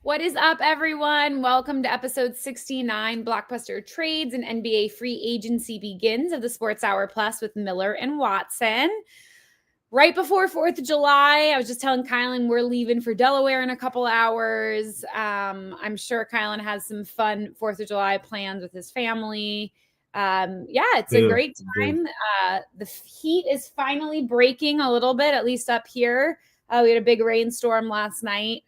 What is up, everyone? Welcome to episode 69, Blockbuster Trades and NBA Free Agency Begins of the Sports Hour Plus with Miller and Watson. Right before 4th of July, I was just telling Kylan we're leaving for Delaware in a couple hours. I'm sure Kylan has some fun 4th of July plans with his family. It's a great time. The heat is finally breaking a little bit, at least up here. We had a big rainstorm last night.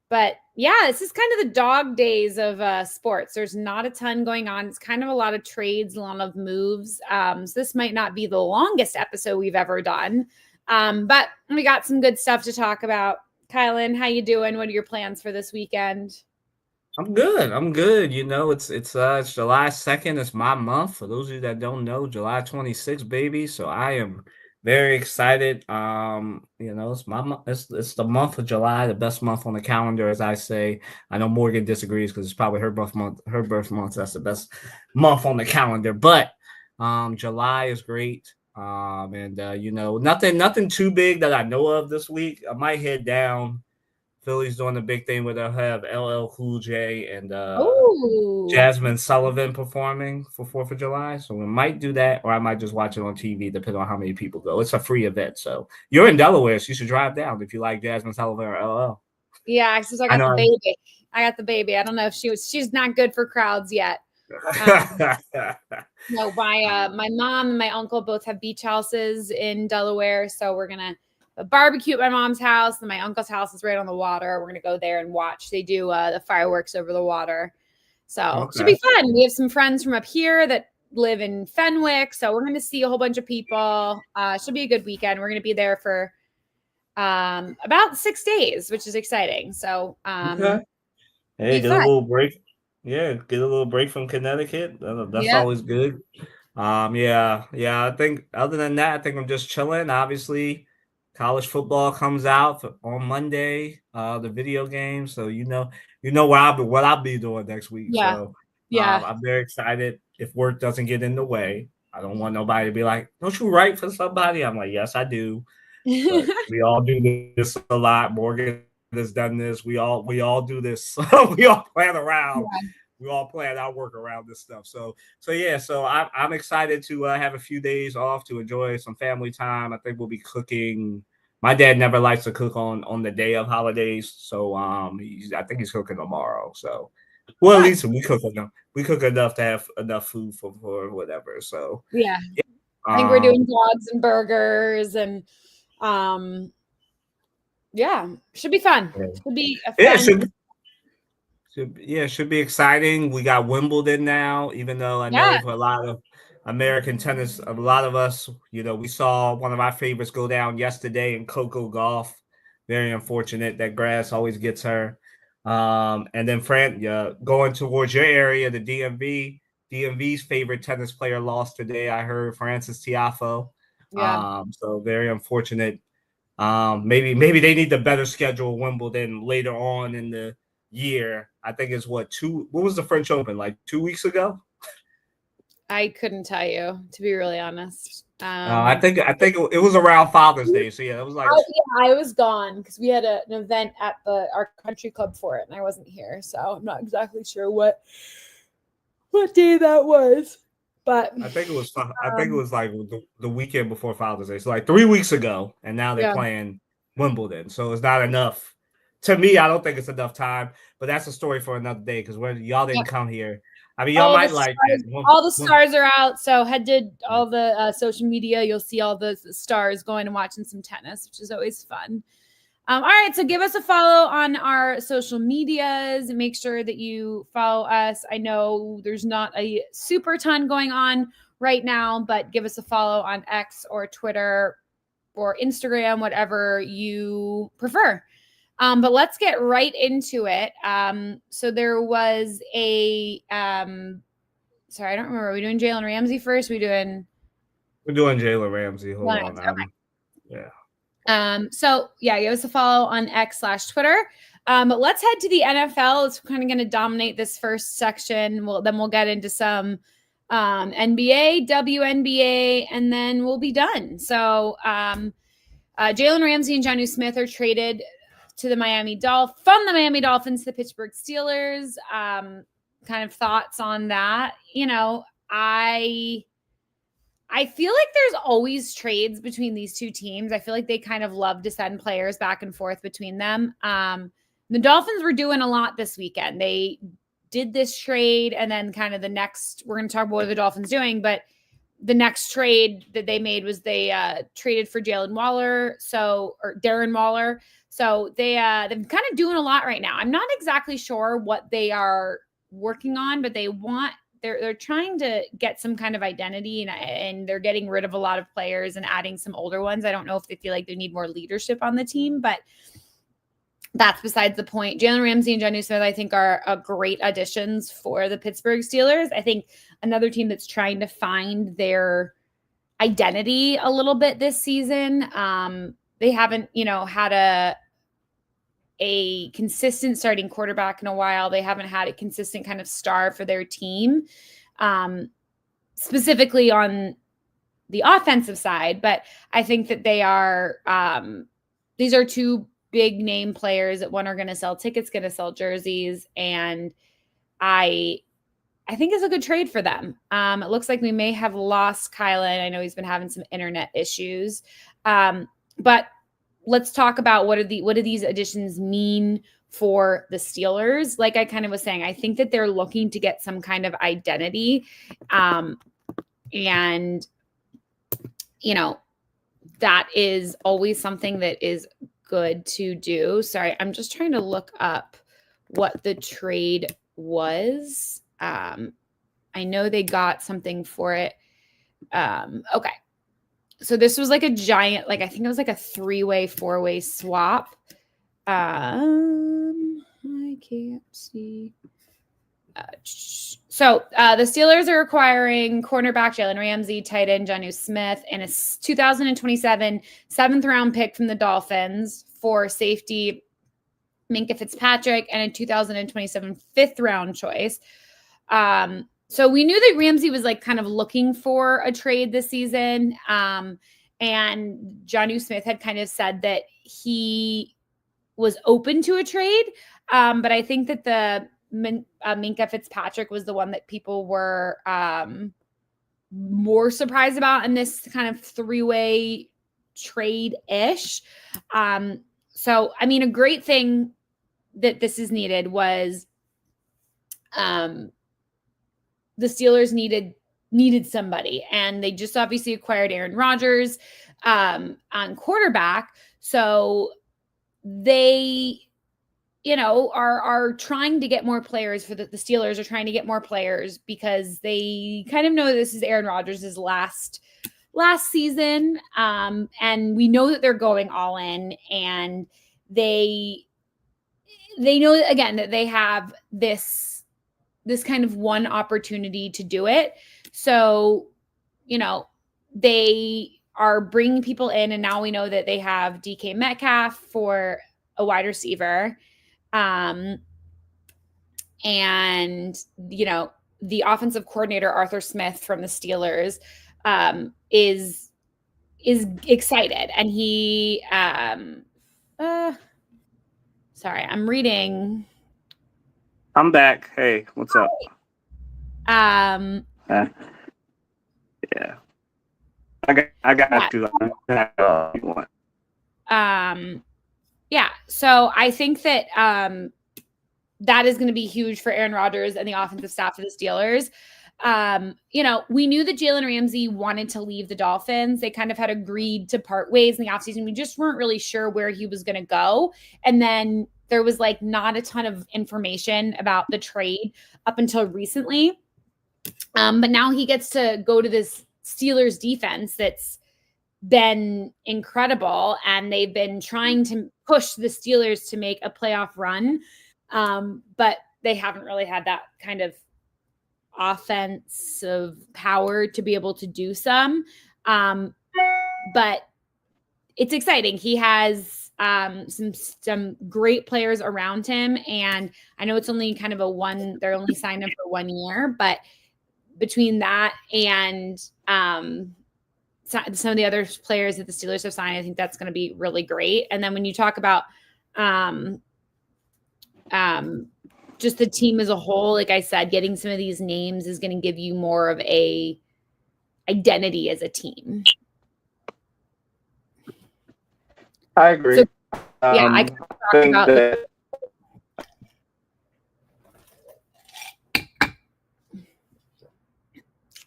But yeah, this is kind of the dog days of sports. There's not a ton going on. It's kind of a lot of trades, a lot of moves. So this might not be the longest episode we've ever done. But we got some good stuff to talk about. Kylan, how you doing? What are your plans for this weekend? I'm good. You know, it's July 2nd. It's my month. For those of you that don't know, July 26th, baby. So I am very excited. It's my month. It's the month of July, the best month on the calendar, as I say. I know Morgan disagrees because it's probably her birth month. Her birth month. That's the best month on the calendar. But July is great. Nothing too big that I know of this week. I might head down. Philly's doing the big thing where they'll have LL Cool J and Jasmine Sullivan performing for 4th of July. So we might do that, or I might just watch it on TV, depending on how many people go. It's a free event. So you're in Delaware, so you should drive down if you like Jasmine Sullivan or LL. Yeah, because I got the baby. I don't know if she's not good for crowds yet. No, my mom and my uncle both have beach houses in Delaware, so we're gonna barbecue at my mom's house, and my uncle's house is right on the water. We're gonna go there and watch. They do the fireworks over the water, so Should be fun. We have some friends from up here that live in Fenwick, so we're gonna see a whole bunch of people. Should be a good weekend. We're gonna be there for about 6 days, which is exciting. So hey, get a little break. Yeah, get a little break from Connecticut. That's always good. I think other than that, I think I'm just chilling. Obviously, college football comes out on Monday, the video game. So you know what I'll be doing next week. Yeah. So yeah, I'm very excited. If work doesn't get in the way, I don't want nobody to be like, "Don't you write for somebody?" I'm like, "Yes, I do." But we all do this a lot. Morgan has done this. We all do this. We all plan around. Yeah. We all plan our work around this stuff. So I'm excited to have a few days off to enjoy some family time. I think we'll be cooking. My dad never likes to cook on the day of holidays, so I think he's cooking tomorrow. So, well, at least we cook enough. We cook enough to have enough food for whatever. So yeah. I think we're doing dogs and burgers and should be fun. Should be a fun. Should be exciting. We got Wimbledon now, even though I know for a lot of American tennis, a lot of us, we saw one of our favorites go down yesterday in Coco Golf. Very unfortunate. That grass always gets her. And then going towards your area, the DMV. DMV's favorite tennis player lost today. I heard Francis Tiafoe. Yeah. So very unfortunate. Maybe they need to better schedule Wimbledon later on in the year. I think it's what was the French Open, like 2 weeks ago? I couldn't tell you, to be really honest. I think it was around Father's Day. So yeah, it was like I was gone because we had an event at our country club for it, and I wasn't here, so I'm not exactly sure what day that was. But I think it was like the weekend before Father's Day. So like 3 weeks ago, and now they're playing Wimbledon. So it's not enough. To me, I don't think it's enough time, but that's a story for another day because y'all didn't come here. I mean, y'all might like that. All the stars are out, so head to all the social media. You'll see all the stars going and watching some tennis, which is always fun. All right, so give us a follow on our social medias. Make sure that you follow us. I know there's not a super ton going on right now, but give us a follow on X or Twitter or Instagram, whatever you prefer. But let's get right into it. So there was a sorry, I don't remember. Are we doing Jalen Ramsey first? We're doing Jalen Ramsey. Hold on. Give us a follow on X/Twitter. But let's head to the NFL. It's kind of going to dominate this first section. Then we'll get into some NBA, WNBA, and then we'll be done. So Jalen Ramsey and Jonnu Smith are traded to the from the Miami Dolphins to the Pittsburgh Steelers. Kind of thoughts on that. I feel like there's always trades between these two teams. I feel like they kind of love to send players back and forth between them. The Dolphins were doing a lot this weekend. They did this trade, and then kind of the next, we're going to talk about what the Dolphins doing, but the next trade that they made was they traded for Darren Waller. So they're kind of doing a lot right now. I'm not exactly sure what they are working on, but they're trying to get some kind of identity, and they're getting rid of a lot of players and adding some older ones. I don't know if they feel like they need more leadership on the team, but that's besides the point. Jalen Ramsey and Jonnu Smith, I think, are great additions for the Pittsburgh Steelers. I think another team that's trying to find their identity a little bit this season. They haven't, had a consistent starting quarterback in a while. They haven't had a consistent kind of star for their team, specifically on the offensive side. But I think that these are two big name players that one are going to sell tickets, going to sell jerseys. And I think it's a good trade for them. It looks like we may have lost Kylan. I know he's been having some internet issues. But let's talk about what do these additions mean for the Steelers? Like I kind of was saying, I think that they're looking to get some kind of identity. And that is always something that is good to do. Sorry, I'm just trying to look up what the trade was. I know they got something for it. Okay. So this was like a giant, I think it was like a 3-way, 4-way swap. I can't see. So the Steelers are acquiring cornerback Jalen Ramsey, tight end Jonnu Smith, and a 2027 7th-round pick from the Dolphins for safety Minkah Fitzpatrick, and a 2027 5th-round choice. So we knew that Ramsey was kind of looking for a trade this season, and Jonnu Smith had kind of said that he was open to a trade, but I think that the Minkah Fitzpatrick was the one that people were more surprised about in this kind of 3-way trade-ish. So, I mean, a great thing that this is needed was the Steelers needed somebody, and they just obviously acquired Aaron Rodgers on quarterback. So they are trying to get more players for the Steelers are trying to get more players because they kind of know this is Aaron Rodgers' last season. And we know that they're going all in, and they know again that they have this kind of one opportunity to do it. So, they are bringing people in, and now we know that they have DK Metcalf for a wide receiver. And the offensive coordinator, Arthur Smith from the Steelers, is excited. And he, sorry, I'm reading. I'm back. Hey, what's up? Yeah. I got you. You want. Yeah. So I think that that is going to be huge for Aaron Rodgers and the offensive staff of the Steelers. We knew that Jalen Ramsey wanted to leave the Dolphins. They kind of had agreed to part ways in the offseason. We just weren't really sure where he was going to go. And then there was not a ton of information about the trade up until recently. But now he gets to go to this Steelers defense that's been incredible, and they've been trying to push the Steelers to make a playoff run. But they haven't really had that kind of offensive power to be able to do some. But it's exciting. He has some great players around him, and I know it's only kind of they're only signed up for 1 year, but between that and some of the other players that the Steelers have signed, I think that's going to be really great. And then when you talk about Just the team as a whole, like I said, getting some of these names is going to give you more of a identity as a team. I agree. So, yeah, I can talk about that.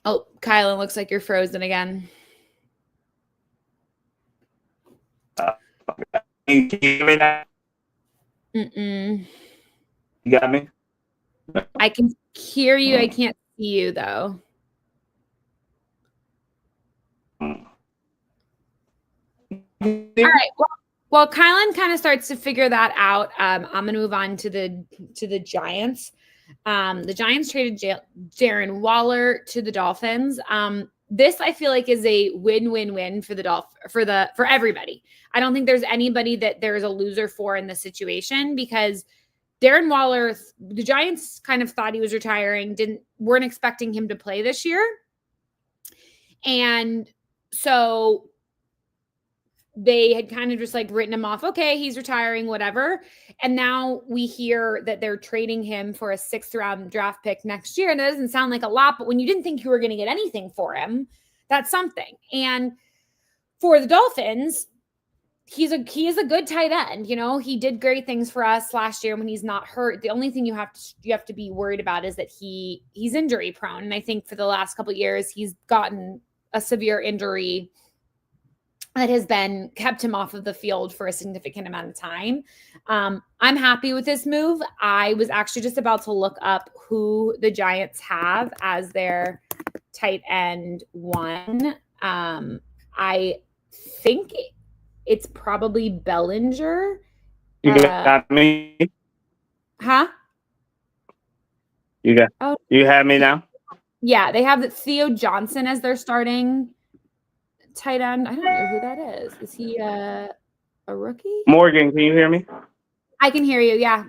Oh, Kylan, looks like you're frozen again. Can you hear me now? Mm-mm. You got me? I can hear you. I can't see you, though. All right. Well, Kylan kind of starts to figure that out. I'm going to move on to the Giants. The Giants traded Darren Waller to the Dolphins. This I feel like is a win-win-win for for everybody. I don't think there's anybody that there's a loser for in this situation because Darren Waller, the Giants kind of thought he was retiring, weren't expecting him to play this year. And so they had kind of just like written him off. Okay, he's retiring, whatever. And now we hear that they're trading him for a 6th round draft pick next year. And it doesn't sound like a lot, but when you didn't think you were going to get anything for him, that's something. And for the Dolphins, he is a good tight end. You know, he did great things for us last year when he's not hurt. The only thing you have to be worried about is that he's injury prone. And I think for the last couple of years, he's gotten a severe injury that has been kept him off of the field for a significant amount of time. I'm happy with this move. I was actually just about to look up who the Giants have as their tight end one. I think it's probably Bellinger. You got me? Huh? You have me now? Yeah, they have Theo Johnson as their starting tight end. I don't know who that is. Is he a rookie? Morgan, can you hear me? I can hear you. Yeah.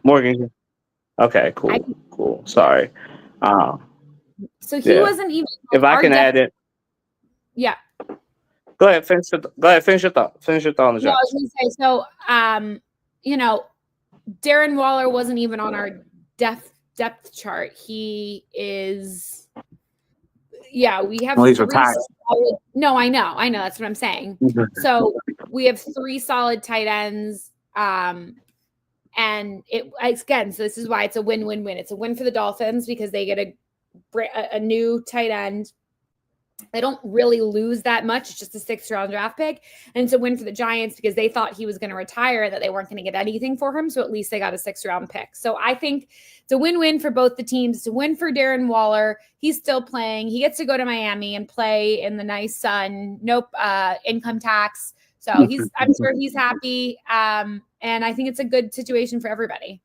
Morgan. Okay, cool. Cool. Sorry. So he wasn't even. If I can add it. Yeah. Go ahead. Finish your thought. Finish your thought on the No, I Giants. was going to say. So, Darren Waller wasn't even on our depth chart. He is. Yeah, we have. Well, he's retired. No, I know. That's what I'm saying. So we have 3 solid tight ends. And so this is why it's a win-win-win. It's a win for the Dolphins because they get a new tight end. They don't really lose that much. It's just a 6th round draft pick. And it's a win for the Giants because they thought he was going to retire, that they weren't going to get anything for him. So at least they got a 6th round pick. So I think it's a win-win for both the teams. It's a win for Darren Waller. He's still playing. He gets to go to Miami and play in the nice sun. Nope. Income tax. So I'm sure he's happy. And I think it's a good situation for everybody.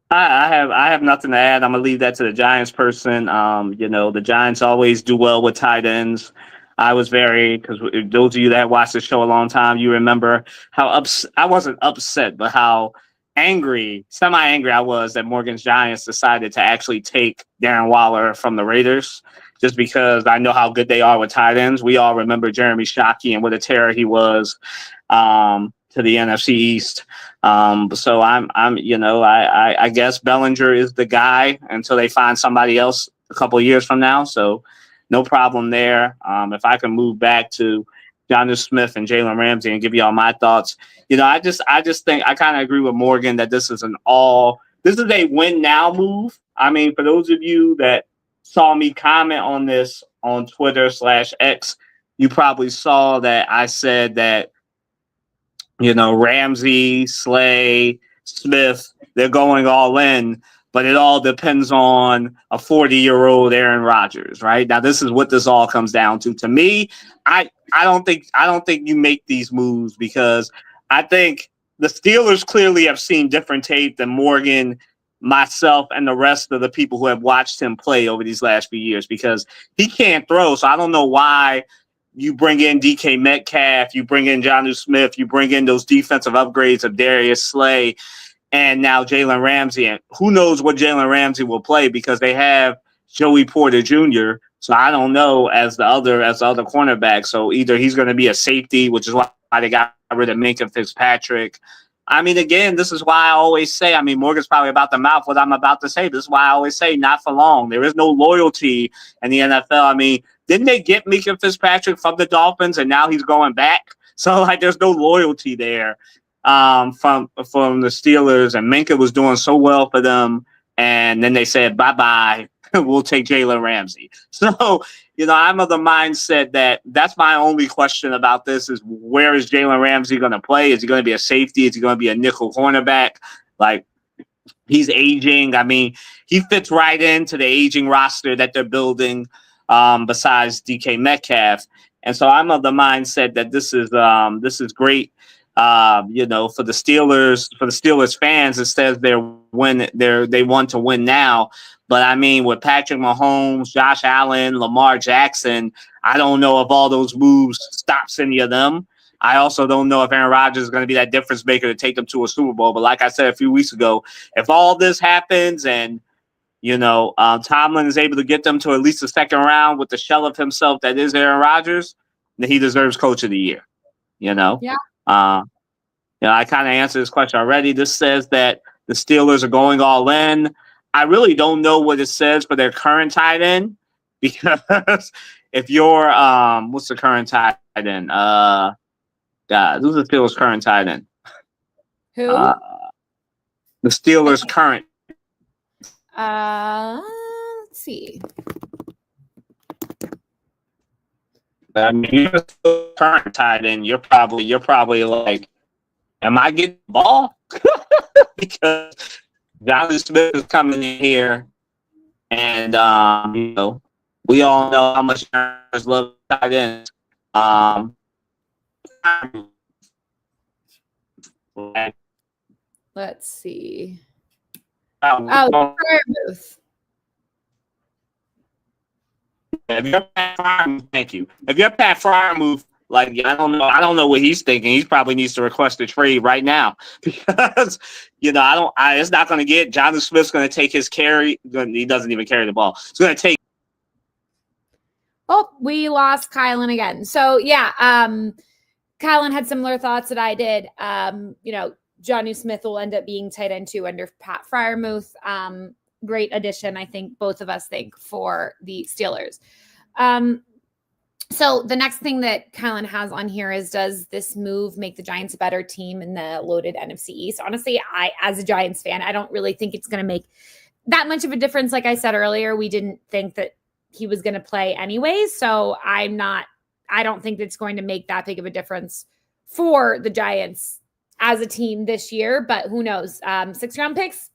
I have nothing to add. I'm gonna leave that to the Giants person. The Giants always do well with tight ends. I was because those of you that watched the show a long time, you remember how I wasn't upset, but how semi-angry I was that Morgan's Giants decided to actually take Darren Waller from the Raiders, just because I know how good they are with tight ends. We all remember Jeremy Shockey and what a terror he was to the NFC East. So I guess Bellinger is the guy until they find somebody else a couple of years from now. So no problem there. If I can move back to Jonnu Smith and Jalen Ramsey and give you all my thoughts, I just think I kind of agree with Morgan that this is a win now move. I mean, for those of you that saw me comment on this on Twitter /X, you probably saw that I said that, Ramsey, Slay, Smith, they're going all in, but it all depends on a 40-year-old Aaron Rodgers, right? Now, this is what this all comes down to. To me, I don't think you make these moves because I think the Steelers clearly have seen different tape than Morgan, myself, and the rest of the people who have watched him play over these last few years, because he can't throw. So I don't know why you bring in DK Metcalf, you bring in Jonnu Smith, you bring in those defensive upgrades of Darius Slay, and now Jalen Ramsey. And who knows what Jalen Ramsey will play, because they have Joey Porter Jr. So I don't know as the other cornerback. So either he's going to be a safety, which is why they got rid of Minkah Fitzpatrick. I mean, again, this is why I always say, I mean, Morgan's probably about to mouth what I'm about to say, but this is why I always say not for long. There is no loyalty in the NFL. I mean, didn't they get Minkah Fitzpatrick from the Dolphins and now he's going back? So, like, there's no loyalty there from the Steelers. And Minkah was doing so well for them. And then they said, bye-bye, we'll take Jalen Ramsey. So, I'm of the mindset that that's my only question about this is where is Jalen Ramsey going to play? Is he going to be a safety? Is he going to be a nickel cornerback? Like, he's aging. I mean, he fits right into the aging roster that they're building besides DK Metcalf. And so I'm of the mindset that this is great. For the Steelers fans, it says they want to win now. But I mean, with Patrick Mahomes, Josh Allen, Lamar Jackson, I don't know if all those moves stops any of them. I also don't know if Aaron Rodgers is going to be that difference maker to take them to a Super Bowl. But like I said a few weeks ago, if all this happens and Tomlin is able to get them to at least the second round with the shell of himself that is Aaron Rodgers, then he deserves Coach of the Year. Yeah. I kind of answered this question already. This says that the Steelers are going all in. I really don't know what it says for their current tight end because if you're what's the current tight end? God, who's the Steelers' current tight end? Who? The Steelers' current. Let's see. I mean, you're still current tight end. You're probably like, am I getting the ball? Because Jonathan Smith is coming in here, and we all know how much Aaron's love tight ends. Let's see. Booth. If you're Pat Freiermuth, thank you. If you're Pat Freiermuth, like I don't know what he's thinking. He probably needs to request a trade right now because it's not going to get Jonathan Smith's going to take his carry. He doesn't even carry the ball. It's going to take. Oh, we lost Kylan again. So yeah, Kylan had similar thoughts that I did. Jonnu Smith will end up being tight end 2 under Pat Freiermuth. Great addition, I think both of us think, for the Steelers. So the next thing that Kylan has on here is, does this move make the Giants a better team in the loaded NFC East? Honestly, as a Giants fan, I don't really think it's going to make that much of a difference. Like I said earlier, we didn't think that he was going to play anyways. So I don't think it's going to make that big of a difference for the Giants as a team this year, but who knows? 6th round picks,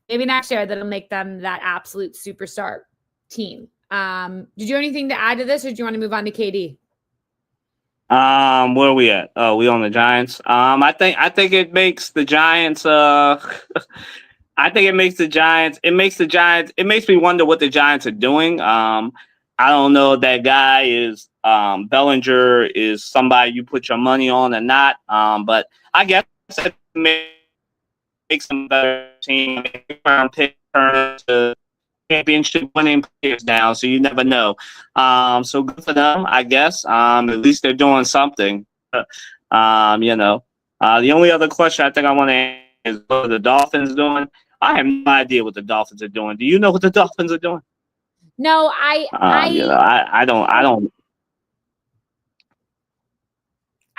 maybe next year that'll make them that absolute superstar team. Did you have anything to add to this, or do you want to move on to KD? Where are we at? Oh, we on the Giants. I think it makes the Giants. I think it makes the Giants. It makes me wonder what the Giants are doing. I don't know if that guy is Bellinger is somebody you put your money on or not. But I guess it makes them a better team. Pick turn to championship winning players now, so you never know. So good for them, I guess. At least they're doing something. The only other question I think I want to ask is what are the Dolphins doing? I have no idea what the Dolphins are doing. Do you know what the Dolphins are doing? No, I don't.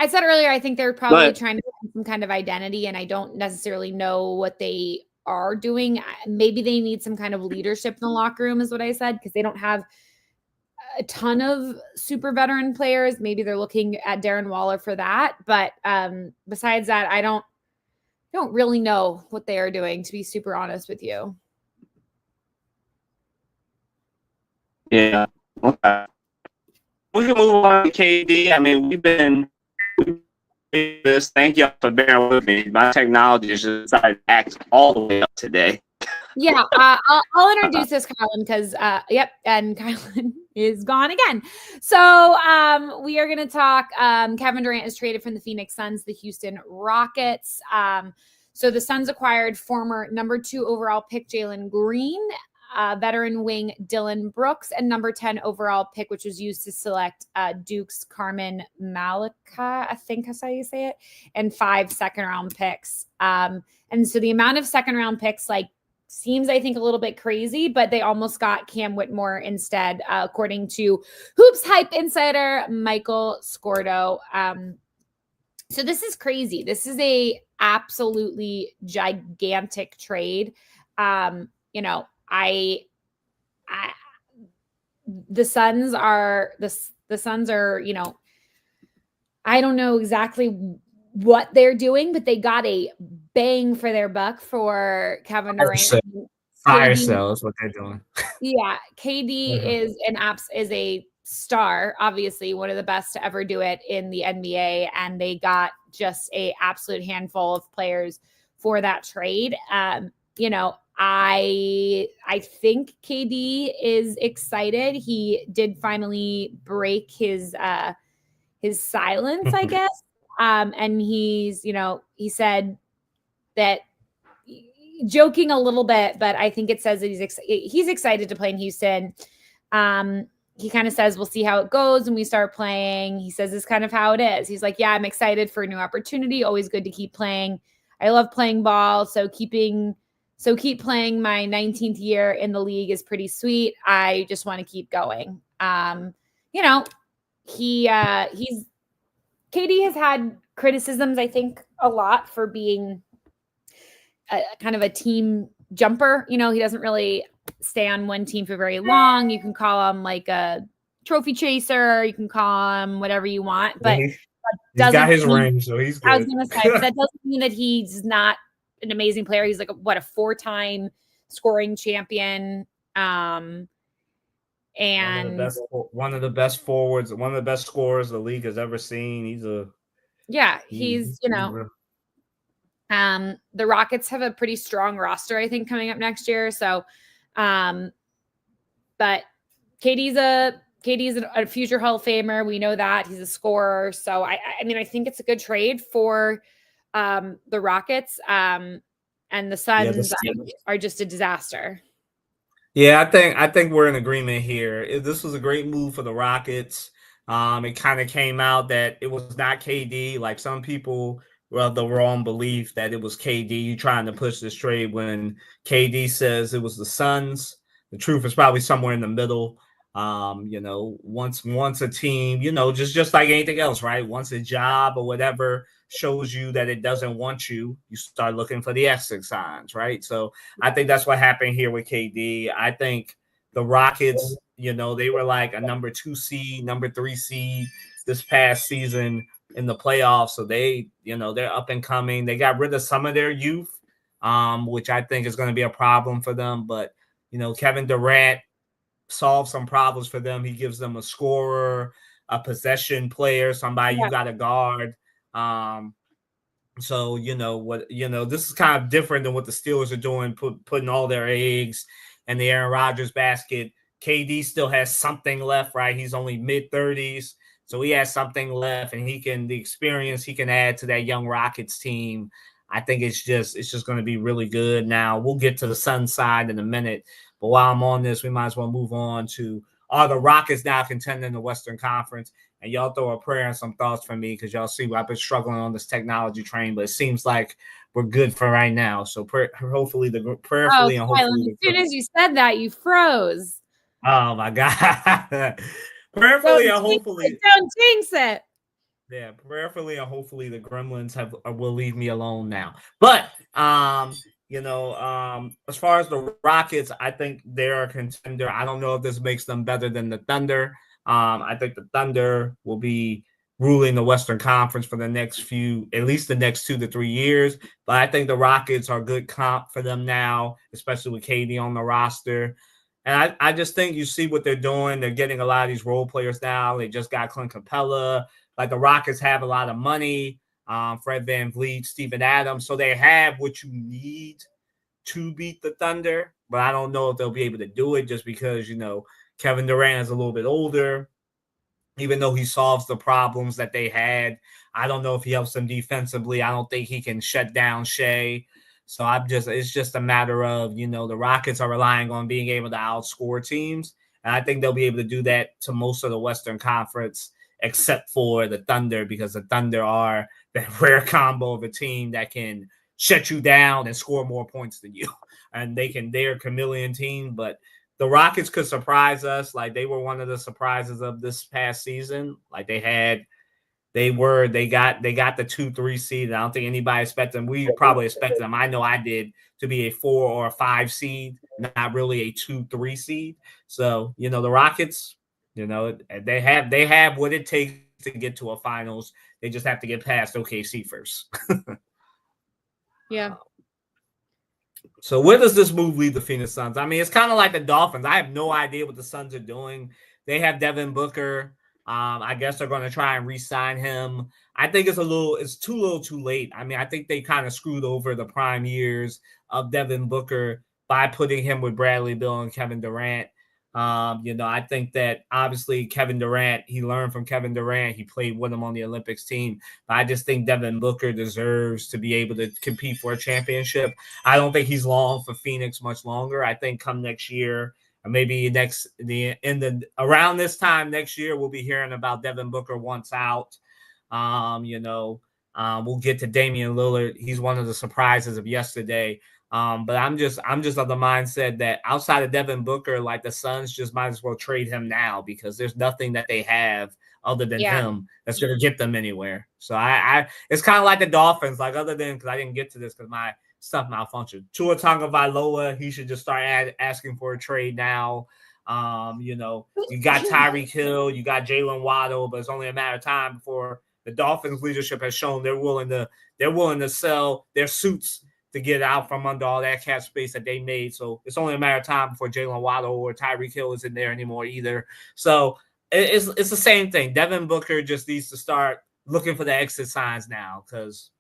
I said earlier, I think they're probably trying to find some kind of identity, and I don't necessarily know what they are doing. Maybe they need some kind of leadership in the locker room, is what I said, because they don't have a ton of super veteran players. Maybe they're looking at Darren Waller for that. But besides that, I don't really know what they are doing, to be super honest with you. Yeah. Okay. We can move on to KD. I mean, we've been this. Thank you for bearing with me. My technology is just decided to act all the way up today. Yeah, I'll introduce this Kylan because, and Kylan is gone again. So we are going to talk. Kevin Durant is traded from the Phoenix Suns, the Houston Rockets. So the Suns acquired former number 2 overall pick Jalen Green veteran wing Dylan Brooks, and number 10 overall pick, which was used to select Duke's Carmen Malika, I think that's how you say it, and 5 second-round picks. And so the amount of second-round picks, like, seems, I think, a little bit crazy, but they almost got Cam Whitmore instead, according to Hoops Hype insider Michael Scordo. So this is crazy. This is a absolutely gigantic trade. You know, the Suns are, you know, I don't know exactly what they're doing, but they got a bang for their buck for Kevin Durant. Fire sale is what they're doing. Yeah, KD is a star, obviously one of the best to ever do it in the NBA, and they got just a absolute handful of players for that trade. You know, I think KD is excited. He did finally break his silence, I guess. And he's, you know, he said that, joking a little bit, but I think it says that he's excited to play in Houston. He kind of says, we'll see how it goes when we start playing. He says, this is kind of how it is. He's like, yeah, I'm excited for a new opportunity. Always good to keep playing. I love playing ball. So keep playing. My 19th year in the league is pretty sweet. I just want to keep going. You know, KD has had criticisms, I think, a lot for being kind of a team jumper. You know, he doesn't really stay on one team for very long. You can call him like a trophy chaser. You can call him whatever you want, but he's got his ring, so he's good. I was going to say, but that doesn't mean that he's not an amazing player. He's like a 4-time scoring champion. And one of the best forwards, one of the best scorers the league has ever seen. He's you know. The Rockets have a pretty strong roster, I think, coming up next year. So, but KD's a future Hall of Famer. We know that he's a scorer. So I mean, I think it's a good trade for the Rockets. And the Suns are just a disaster. Yeah, I think we're in agreement here. This was a great move for the Rockets. It kind of came out that it was not KD. Like some people the wrong belief that it was KD trying to push this trade when KD says it was the Suns. The truth is probably somewhere in the middle. You know, once a team, you know, just like anything else, right? Once a job or whatever shows you that it doesn't want you, you start looking for the exit signs, right? So I think that's what happened here with KD. I think the Rockets, you know, they were like a number 2 seed, number 3 seed this past season in the playoffs. So they, you know, they're up and coming. They got rid of some of their youth, which I think is going to be a problem for them. But, you know, Kevin Durant solves some problems for them. He gives them a scorer, a possession player, somebody you got to guard. So, you know, this is kind of different than what the Steelers are doing, putting all their eggs in the Aaron Rodgers basket. KD still has something left, right? He's only mid-30s. So he has something left, and the experience he can add to that young Rockets team. I think it's just going to be really good. Now we'll get to the Sun side in a minute, but while I'm on this, we might as well move on to are the Rockets now contending in the Western Conference? And y'all throw a prayer and some thoughts for me because y'all see I've been struggling on this technology train, but it seems like we're good for right now. So hopefully prayerfully and hopefully. As soon as you said that, you froze. Oh my God. Prayerfully and hopefully. Don't jinx it. Yeah, prayerfully and hopefully the Gremlins will leave me alone now. But you know, as far as the Rockets, I think they're a contender. I don't know if this makes them better than the Thunder. I think the Thunder will be ruling the Western Conference for at least the next 2 to 3 years. But I think the Rockets are a good comp for them now, especially with KD on the roster. And I just think you see what they're doing. They're getting a lot of these role players now. They just got Clint Capella. Like the Rockets have a lot of money. Fred VanVleet, Steven Adams. So they have what you need to beat the Thunder. But I don't know if they'll be able to do it just because, you know, Kevin Durant is a little bit older. Even though he solves the problems that they had, I don't know if he helps them defensively. I don't think he can shut down Shea. So it's just a matter of, the Rockets are relying on being able to outscore teams. And I think they'll be able to do that to most of the Western Conference, except for the Thunder, because the Thunder are that rare combo of a team that can shut you down and score more points than you. And they're a chameleon team, but the Rockets could surprise us. Like, they were one of the surprises of this past season. Like, they got the 2-3 seed. I don't think anybody expected them. We probably expected them. I know I did, to be a 4 or a 5 seed, not really a 2-3 seed. So, the Rockets, they have what it takes to get to a finals. They just have to get past OKC first. Yeah. So where does this move leave the Phoenix Suns? I mean, it's kind of like the Dolphins. I have no idea what the Suns are doing. They have Devin Booker. I guess they're going to try and re-sign him. I think it's too late. I mean, I think they kind of screwed over the prime years of Devin Booker by putting him with Bradley Beal and Kevin Durant. I think that obviously Kevin Durant, he learned from Kevin Durant. He played with him on the Olympics team. But I just think Devin Booker deserves to be able to compete for a championship. I don't think he's long for Phoenix much longer. I think come next year, or maybe around this time next year, we'll be hearing about Devin Booker once out. We'll get to Damian Lillard. He's one of the surprises of yesterday. But I'm just of the mindset that outside of Devin Booker, like, the Suns just might as well trade him now, because there's nothing that they have other than him that's going to get them anywhere. So it's kind of like the Dolphins, like, other than, because I didn't get to this because my stuff malfunctioned. Tua Tagovailoa, he should just start asking for a trade now. You got Tyreek Hill, you got Jalen Waddle, but it's only a matter of time before the Dolphins leadership has shown they're willing to sell their suits to get out from under all that cap space that they made. So it's only a matter of time before Jalen Waddle or Tyreek Hill isn't there anymore either. So it's the same thing. Devin Booker just needs to start looking for the exit signs now, because,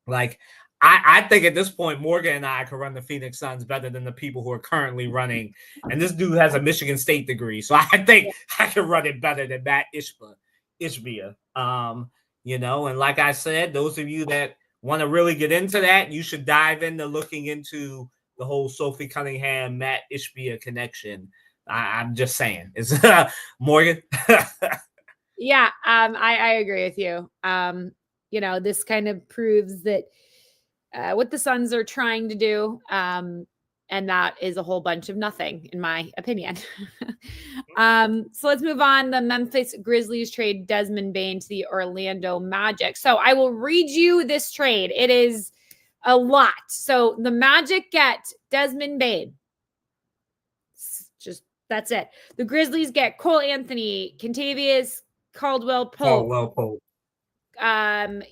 like, I think at this point, Morgan and I could run the Phoenix Suns better than the people who are currently running. And this dude has a Michigan State degree, so I think I can run it better than Matt Ishbia. And like I said, those of you that want to really get into that, you should dive into looking into the whole Sophie Cunningham, Matt Ishbia connection. I'm just saying. It's Morgan. Yeah, I agree with you. This kind of proves that what the Suns are trying to do, and that is a whole bunch of nothing, in my opinion. So let's move on. The Memphis Grizzlies trade Desmond Bane to the Orlando Magic. So I will read you this trade. It is a lot. So the Magic get Desmond Bane. That's it. The Grizzlies get Cole Anthony, Kentavious Caldwell-Pope.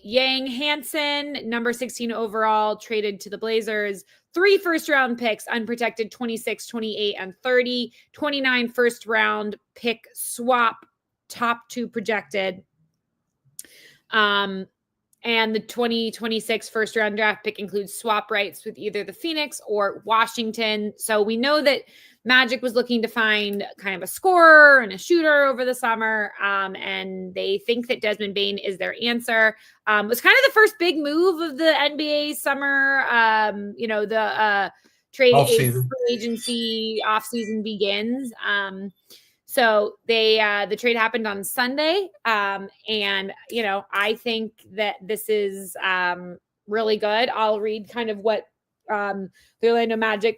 Yang Hansen, number 16 overall, traded to the Blazers. 3 first-round picks, unprotected, 26, 28, and 30. 29 first-round pick swap, top 2 projected. And the 2026 first-round draft pick includes swap rights with either the Phoenix or Washington. So we know that Magic was looking to find kind of a scorer and a shooter over the summer, and they think that Desmond Bane is their answer. It was kind of the first big move of the NBA summer. The trade agency offseason begins. So the trade happened on Sunday, and I think that this is really good. I'll read kind of what the Orlando Magic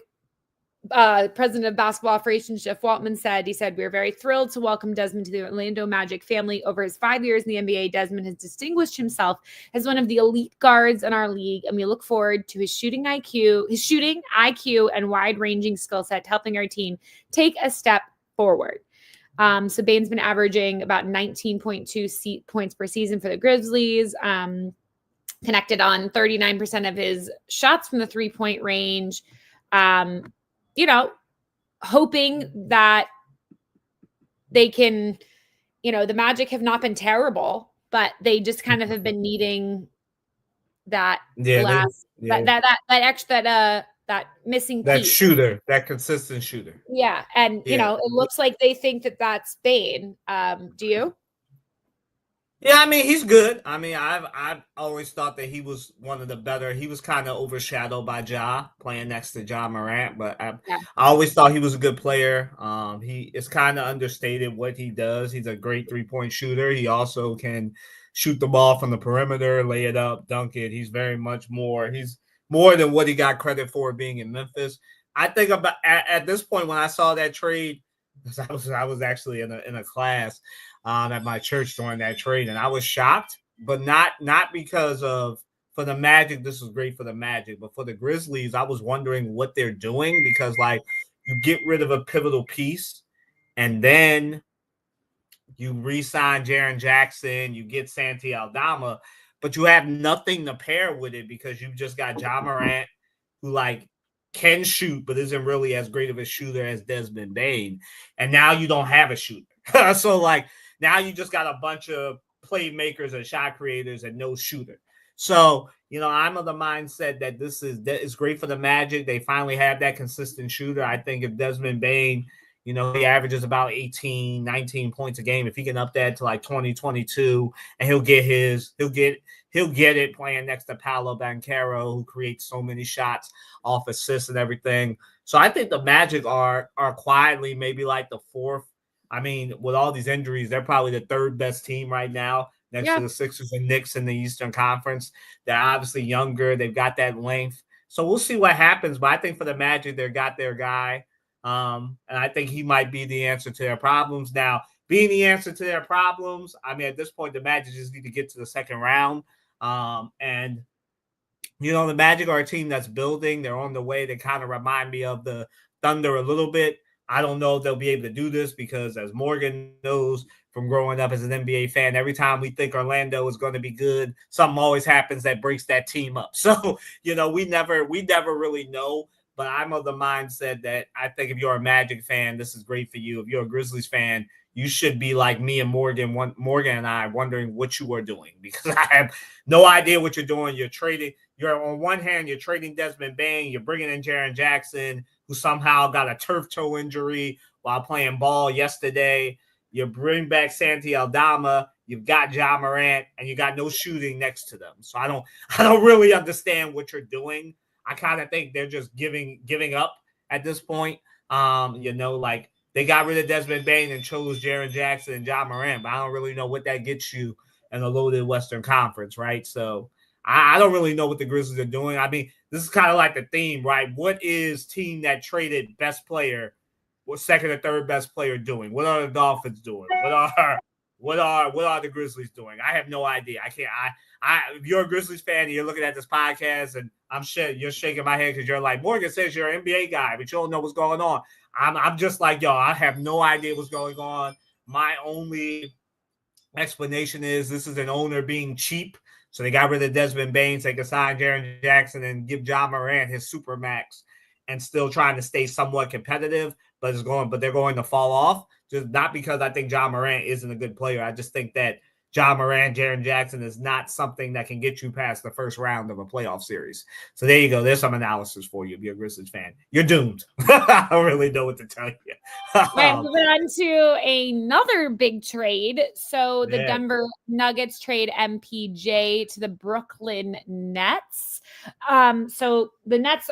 president of basketball operations, Jeff Waltman, said. He said, "We're very thrilled to welcome Desmond to the Orlando Magic family. Over his 5 years in the NBA, Desmond has distinguished himself as one of the elite guards in our league, and we look forward to his shooting IQ, and wide-ranging skill set helping our team take a step forward." So Bane's been averaging about 19.2 points per season for the Grizzlies, connected on 39% of his shots from the 3-point range. Hoping that they can, the Magic have not been terrible, but they just kind of have been needing that that missing piece. That shooter, that consistent shooter. Yeah. And, it looks like they think that that's Bane. Do you? Yeah, I mean he's good. I mean I've always thought that he was one of the better. He was kind of overshadowed by Ja playing next to Ja Morant, but Yeah. I always thought he was a good player. He is kind of understated what he does. He's a great 3-point shooter. He also can shoot the ball from the perimeter, lay it up, dunk it. He's very much more. He's more than what he got credit for being in Memphis. I think about at this point when I saw that trade, I was actually in a class at my church during that trade, and I was shocked, but not because of for the Magic. This was great for the Magic, but for the Grizzlies, I was wondering what they're doing because like you get rid of a pivotal piece, and then you re-sign Jaren Jackson, you get Santi Aldama, but you have nothing to pair with it because you've just got Ja Morant, who like can shoot, but isn't really as great of a shooter as Desmond Bane. And now you don't have a shooter. So like now you just got a bunch of playmakers and shot creators and no shooter. So, I'm of the mindset that this is great for the Magic. They finally have that consistent shooter. I think if Desmond Bane he averages about 18, 19 points a game. If he can up that to like 20, 22, and he'll get it playing next to Paolo Banchero, who creates so many shots off assists and everything. So I think the Magic are quietly maybe like the fourth. I mean, with all these injuries, they're probably the third best team right now, next to the Sixers and Knicks in the Eastern Conference. They're obviously younger. They've got that length. So we'll see what happens. But I think for the Magic, they've got their guy. And I think he might be the answer to their problems. Now, being the answer to their problems, I mean, at this point, the Magic just need to get to the second round. And the Magic are a team that's building. They're on the way. They kind of remind me of the Thunder a little bit. I don't know if they'll be able to do this because, as Morgan knows from growing up as an NBA fan, every time we think Orlando is going to be good, something always happens that breaks that team up. So, we never really know. But I'm of the mindset that I think if you're a Magic fan, this is great for you. If you're a Grizzlies fan, you should be like me and Morgan and I, wondering what you are doing because I have no idea what you're doing. You're trading. You're on one hand, you're trading Desmond Bane. You're bringing in Jaren Jackson, who somehow got a turf toe injury while playing ball yesterday. You bring back Santi Aldama. You've got Ja Morant, and you got no shooting next to them. So I don't really understand what you're doing. I kind of think they're just giving up at this point. Like they got rid of Desmond Bane and chose Jaren Jackson and Ja Morant, but I don't really know what that gets you in a loaded Western Conference, right? So I don't really know what the Grizzlies are doing. I mean, this is kind of like the theme, right? What is team that traded best player, what second or third best player doing? What are the Dolphins doing? What are the Grizzlies doing? I have no idea. I can't. If you're a Grizzlies fan and you're looking at this podcast and you're shaking my head because you're like, Morgan says you're an NBA guy, but you don't know what's going on. I'm just like, y'all, I have no idea what's going on. My only explanation is this is an owner being cheap. So they got rid of Desmond Bane so they could sign Jaren Jackson and give Ja Morant his super max and still trying to stay somewhat competitive, but they're going to fall off. Just not because I think Ja Morant isn't a good player. I just think that Ja Morant, Jaren Jackson is not something that can get you past the first round of a playoff series. So there you go. There's some analysis for you if you're a Grizzlies fan. You're doomed. I don't really know what to tell you. Right, moving on to another big trade. So the Denver Nuggets trade MPJ to the Brooklyn Nets. So the Nets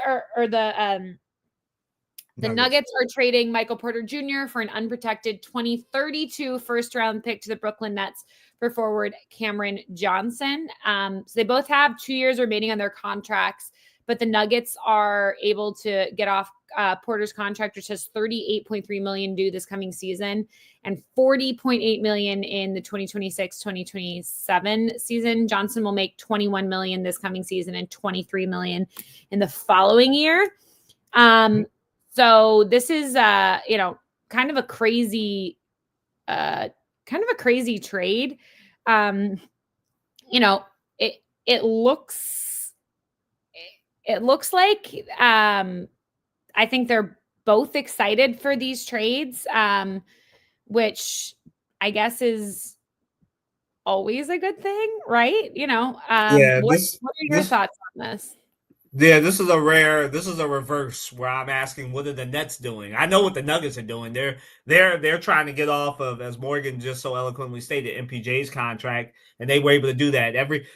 the Nuggets are trading Michael Porter Jr. for an unprotected 2032 first-round pick to the Brooklyn Nets for forward Cameron Johnson. So they both have 2 years remaining on their contracts, but the Nuggets are able to get off Porter's contract, which has $38.3 million due this coming season and $40.8 million in the 2026-2027 season. Johnson will make $21 million this coming season and $23 million in the following year. So this is, kind of a crazy trade. It looks like, I think they're both excited for these trades, which I guess is always a good thing, right? What are your thoughts on this? Yeah, this is a reverse where I'm asking what are the Nets doing? I know what the Nuggets are doing. They're trying to get off of, as Morgan just so eloquently stated, MPJ's contract, and they were able to do that.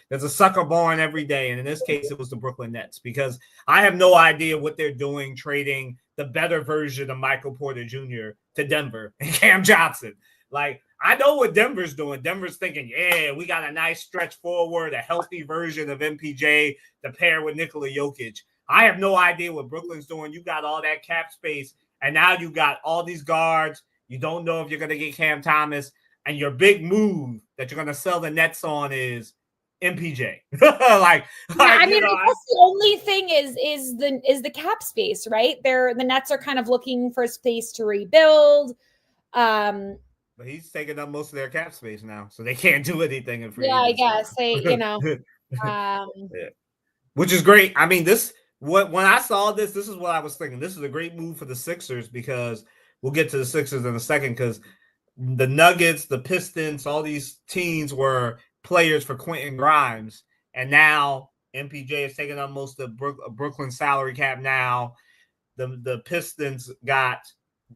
There's a sucker born every day, and in this case, it was the Brooklyn Nets because I have no idea what they're doing, trading the better version of Michael Porter Jr. to Denver and Cam Johnson. Like, I know what Denver's doing. Denver's thinking, yeah, we got a nice stretch forward, a healthy version of MPJ to pair with Nikola Jokic. I have no idea what Brooklyn's doing. You got all that cap space, and now you got all these guards. You don't know if you're going to get Cam Thomas, and your big move that you're going to sell the Nets on is MPJ. like, I mean, I guess the only thing is the cap space, right? The Nets are kind of looking for space to rebuild. But he's taking up most of their cap space now, so they can't do anything in free agency. Yeah, I guess they, yeah. Which is great. I mean, when I saw this is what I was thinking. This is a great move for the Sixers because we'll get to the Sixers in a second because the Nuggets, the Pistons, all these teams were players for Quentin Grimes, and now MPJ is taking up most of Brooklyn salary cap now. The Pistons got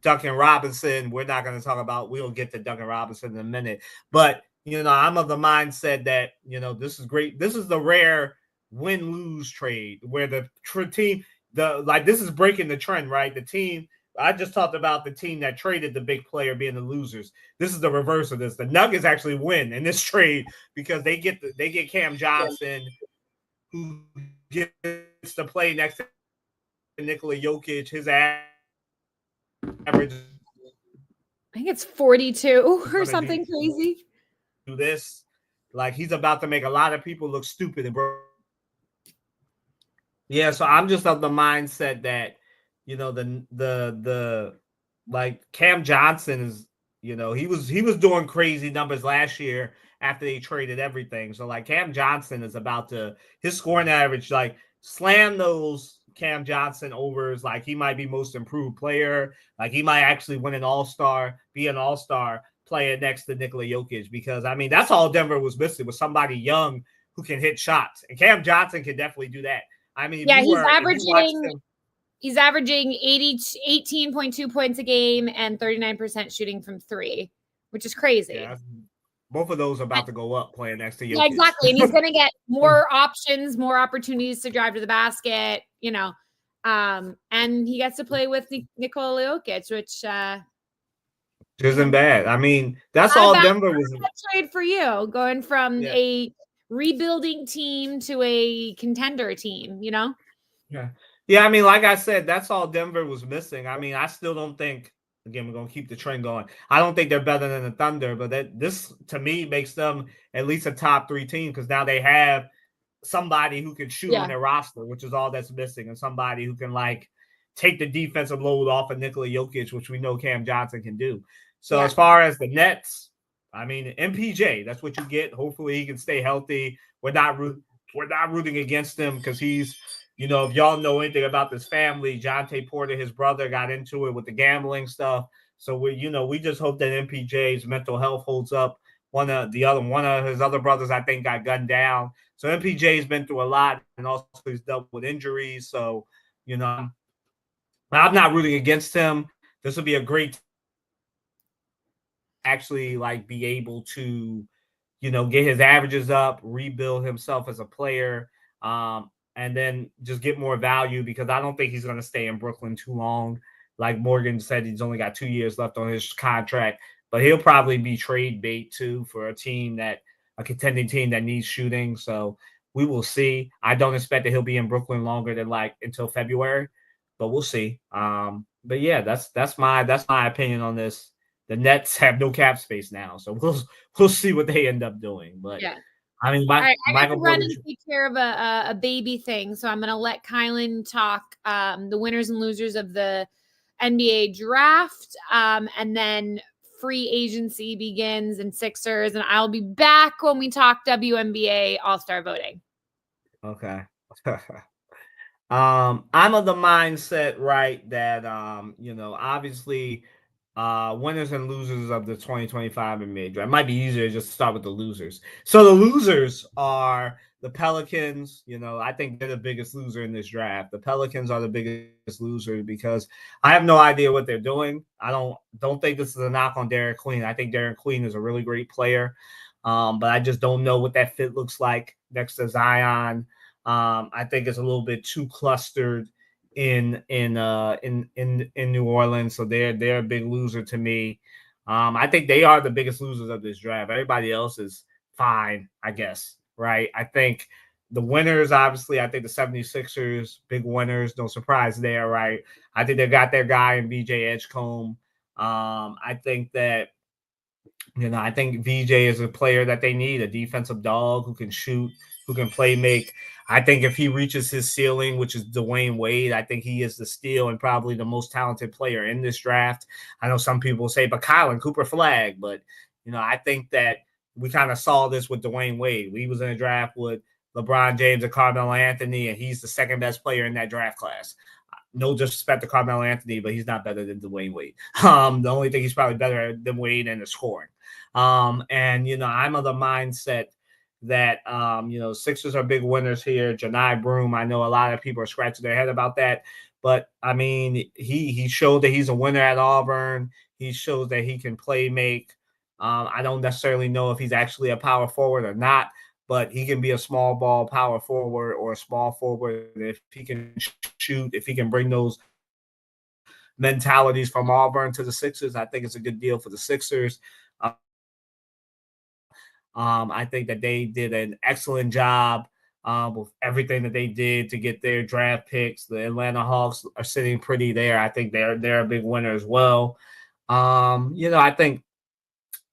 Duncan Robinson. We're not going to talk about. We'll get to Duncan Robinson in a minute. But I'm of the mindset that this is great. This is the rare win-lose trade where the team, this is breaking the trend, right? The team. I just talked about the team that traded the big player being the losers. This is the reverse of this. The Nuggets actually win in this trade because they get Cam Johnson, who gets to play next to Nikola Jokic. His average, I think it's 42 or something crazy. Do this, like he's about to make a lot of people look stupid and broke. Yeah, so I'm just of the mindset that the like Cam Johnson is he was doing crazy numbers last year after they traded everything. So like Cam Johnson is about to his scoring average like slam those Cam Johnson overs. Like he might be most improved player. Like he might actually win an all-star, be an all-star player next to Nikola Jokic because I mean that's all Denver was missing was somebody young who can hit shots, and Cam Johnson can definitely do that. I mean, he's averaging 18.2 points a game and 39% shooting from three, which is crazy. Yeah, both of those are about to go up playing next to Jokic. Yeah, exactly. And he's going to get more options, more opportunities to drive to the basket, and he gets to play with Nikola Jokic, which isn't bad. I mean, that's all Denver was. Trade for you, going from a rebuilding team to a contender team, Yeah, I mean, like I said, that's all Denver was missing. I mean, I still don't think, again, we're going to keep the trend going. I don't think they're better than the Thunder, but this, to me, makes them at least a top 3 team because now they have somebody who can shoot on their roster, which is all that's missing, and somebody who can, take the defensive load off of Nikola Jokic, which we know Cam Johnson can do. So as far as the Nets, I mean, MPJ, that's what you get. Hopefully he can stay healthy. We're not rooting against him because he's – if y'all know anything about this family, Jonte Porter, his brother, got into it with the gambling stuff. So we just hope that MPJ's mental health holds up. One of his other brothers, I think, got gunned down. So MPJ's been through a lot, and also he's dealt with injuries. So, I'm not rooting against him. This will be a great actually be able to, get his averages up, rebuild himself as a player. And then just get more value because I don't think he's going to stay in Brooklyn too long. Like Morgan said, he's only got 2 years left on his contract, but he'll probably be trade bait too for a contending team that needs shooting. So we will see. I don't expect that he'll be in Brooklyn longer than until February, but we'll see. But yeah, that's my opinion on this. The Nets have no cap space now, so we'll see what they end up doing. But yeah. I mean, I got to run and take care of a baby thing, so I'm going to let Kylan talk the winners and losers of the NBA draft, and then free agency begins and Sixers, and I'll be back when we talk WNBA All-Star voting. Okay. I'm of the mindset, right, that obviously winners and losers of the 2025 NBA draft. It might be easier just to start with the losers. So the losers are the Pelicans, I think they're the biggest loser in this draft. The Pelicans are the biggest loser because I have no idea what they're doing. I don't think this is a knock on Derek Queen. I think Derek Queen is a really great player, but I just don't know what that fit looks like next to Zion. I think it's a little bit too clustered in New Orleans, so they're a big loser to me. I think they are the biggest losers of this draft. Everybody else is fine, I guess. Right? I think the winners, obviously, I think the 76ers, big winners, no surprise there, right? I think they got their guy in BJ Edgecombe. I think that, I think VJ is a player that they need, a defensive dog who can shoot, who can play make. I think if he reaches his ceiling, which is Dwayne Wade, I think he is the steal and probably the most talented player in this draft. I know some people say, but Kylan Cooper flag, but, I think that we kind of saw this with Dwayne Wade. We was in a draft with LeBron James and Carmelo Anthony, and he's the second best player in that draft class. No disrespect to Carmelo Anthony, but he's not better than Dwayne Wade. The only thing he's probably better than Wade in the scoring. And I'm of the mindset that Sixers are big winners here. Janai Broom, I know a lot of people are scratching their head about that, but I mean, he showed that he's a winner at Auburn. He shows that he can play make. I don't necessarily know if he's actually a power forward or not, but he can be a small ball power forward or a small forward if he can shoot, if he can bring those mentalities from Auburn to the Sixers. I think it's a good deal for the Sixers. I think that they did an excellent job with everything that they did to get their draft picks. The Atlanta Hawks are sitting pretty there. I think they're a big winner as well. I think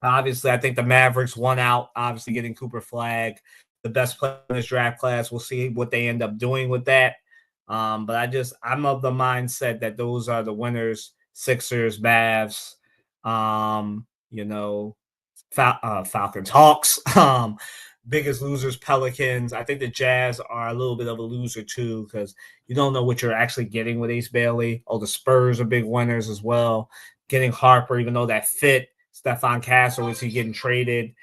obviously, I think the Mavericks won out, obviously getting Cooper Flag, the best player in this draft class. We'll see what they end up doing with that. But I'm of the mindset that those are the winners: Sixers, Mavs, Falcons, Hawks. Biggest losers, Pelicans. I think the Jazz are a little bit of a loser too because you don't know what you're actually getting with Ace Bailey. Oh, the Spurs are big winners as well. Getting Harper, even though that fit. Stephon Castle, is he getting traded?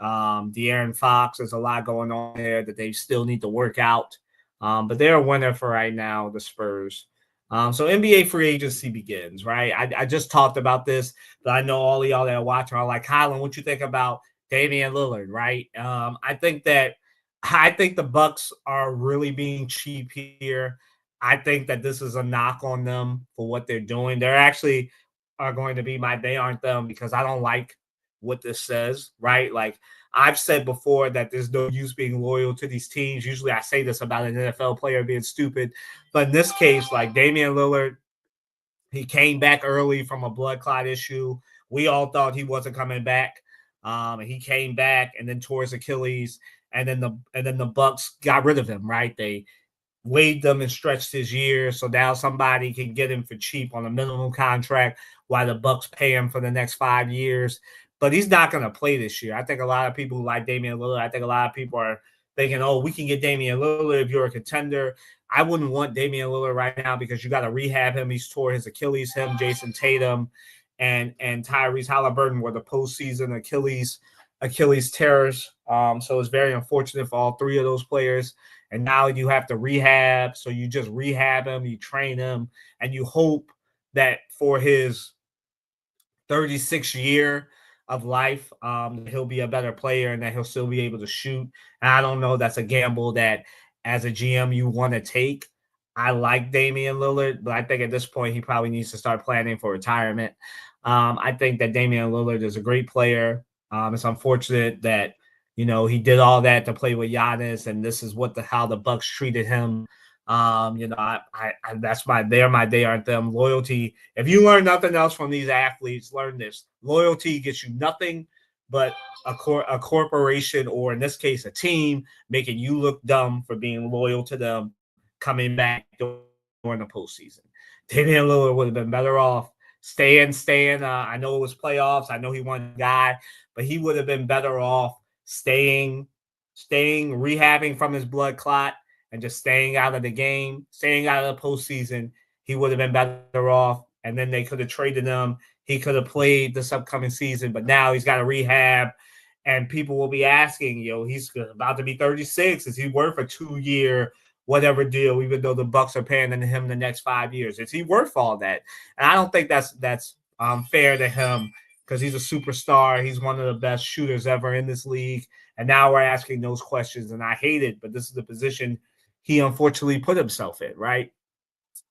De'Aaron Fox, there's a lot going on there that they still need to work out. But they're a winner for right now, the Spurs. So NBA free agency begins, right? I just talked about this, but I know all of y'all that are watching are like, Kylan, what you think about Damian Lillard, right? I think the Bucks are really being cheap here. I think that this is a knock on them for what they're doing. They're actually are going to be they aren't them because I don't like what this says, right? Like I've said before that there's no use being loyal to these teams. Usually I say this about an NFL player being stupid, but in this case, like Damian Lillard, he came back early from a blood clot issue. We all thought he wasn't coming back. He came back and then tore his Achilles, and then the Bucks got rid of him, right? They waived them and stretched his year, so now somebody can get him for cheap on a minimum contract while the Bucks pay him for the next 5 years. But he's not going to play this year. I think a lot of people who like Damian Lillard, I think a lot of people are thinking, oh, we can get Damian Lillard if you're a contender. I wouldn't want Damian Lillard right now because you got to rehab him. He's tore his Achilles, Jason Tatum, and Tyrese Halliburton were the postseason Achilles tears. So it's very unfortunate for all three of those players. And now you have to rehab. So you just rehab him, you train him, and you hope that for his 36th year of life, he'll be a better player and that he'll still be able to shoot. And I don't know, that's a gamble that as a GM you want to take. I like Damian Lillard, but I think at this point he probably needs to start planning for retirement. I think that Damian Lillard is a great player. It's unfortunate that he did all that to play with Giannis, and this is how the Bucks treated him. That's they're my they aren't them. Loyalty. If you learn nothing else from these athletes, learn this. Loyalty gets you nothing but a corporation, or in this case, a team, making you look dumb for being loyal to them coming back during the postseason. Damian Lillard would have been better off staying. I know it was playoffs. I know he won a guy, but he would have been better off staying, rehabbing from his blood clot, and just staying out of the game, staying out of the postseason. He would have been better off. And then they could have traded him. He could have played this upcoming season, but now he's got to rehab. And people will be asking, he's about to be 36. Is he worth a 2-year whatever deal, even though the Bucks are paying him the next 5 years? Is he worth all that? And I don't think that's fair to him, because he's a superstar. He's one of the best shooters ever in this league. And now we're asking those questions, and I hate it, but this is the position he unfortunately put himself in, right?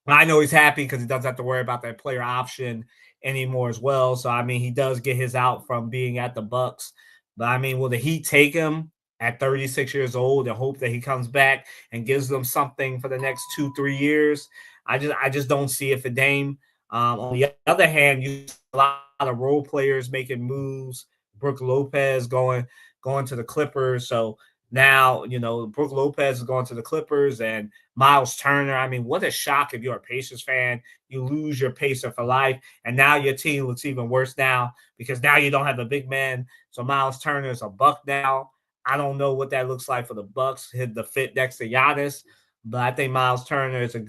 I know he's happy because he doesn't have to worry about that player option anymore as well. So, I mean, he does get his out from being at the Bucks. But, I mean, will the Heat take him at 36 years old and hope that he comes back and gives them something for the next 2-3 years? I just don't see it for Dame. On the other hand, you see a lot of role players making moves. Brook Lopez going to the Clippers. So now, Brook Lopez is going to the Clippers, and Miles Turner. I mean, what a shock if you're a Pacers fan. You lose your pacer for life, and now your team looks even worse now because now you don't have a big man. So Miles Turner is a Buck now. I don't know what that looks like for the Bucks, hit the fit next to Giannis, but I think Miles Turner is a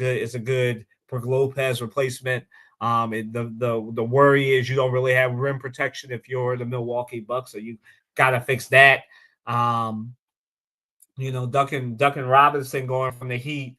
good Brook Lopez replacement. The worry is you don't really have rim protection if you're the Milwaukee Bucks, so you got to fix that. Duncan Robinson going from the Heat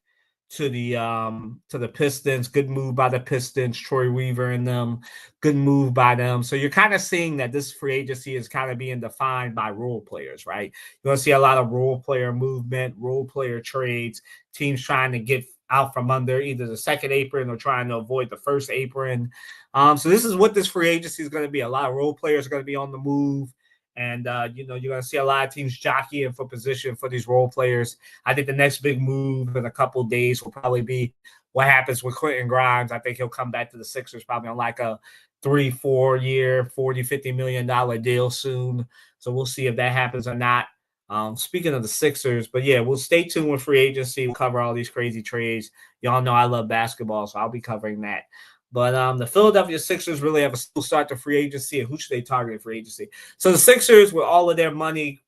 to the Pistons. Good move by the Pistons. Troy Weaver and them. Good move by them. So you're kind of seeing that this free agency is kind of being defined by role players, right? You're going to see a lot of role player movement, role player trades, teams trying to get out from under either the second apron or trying to avoid the first apron. So this is what this free agency is going to be. A lot of role players are going to be on the move. And, you're going to see a lot of teams jockeying for position for these role players. I think the next big move in a couple of days will probably be what happens with Quentin Grimes. I think he'll come back to the Sixers probably on like a 3-4 year, $40-50 million deal soon. So we'll see if that happens or not. Speaking of the Sixers, but yeah, we'll stay tuned with free agency. We'll cover all these crazy trades. Y'all know I love basketball, so I'll be covering that. But the Philadelphia Sixers really have a slow start to free agency. And who should they target in free agency? So the Sixers, with all of their money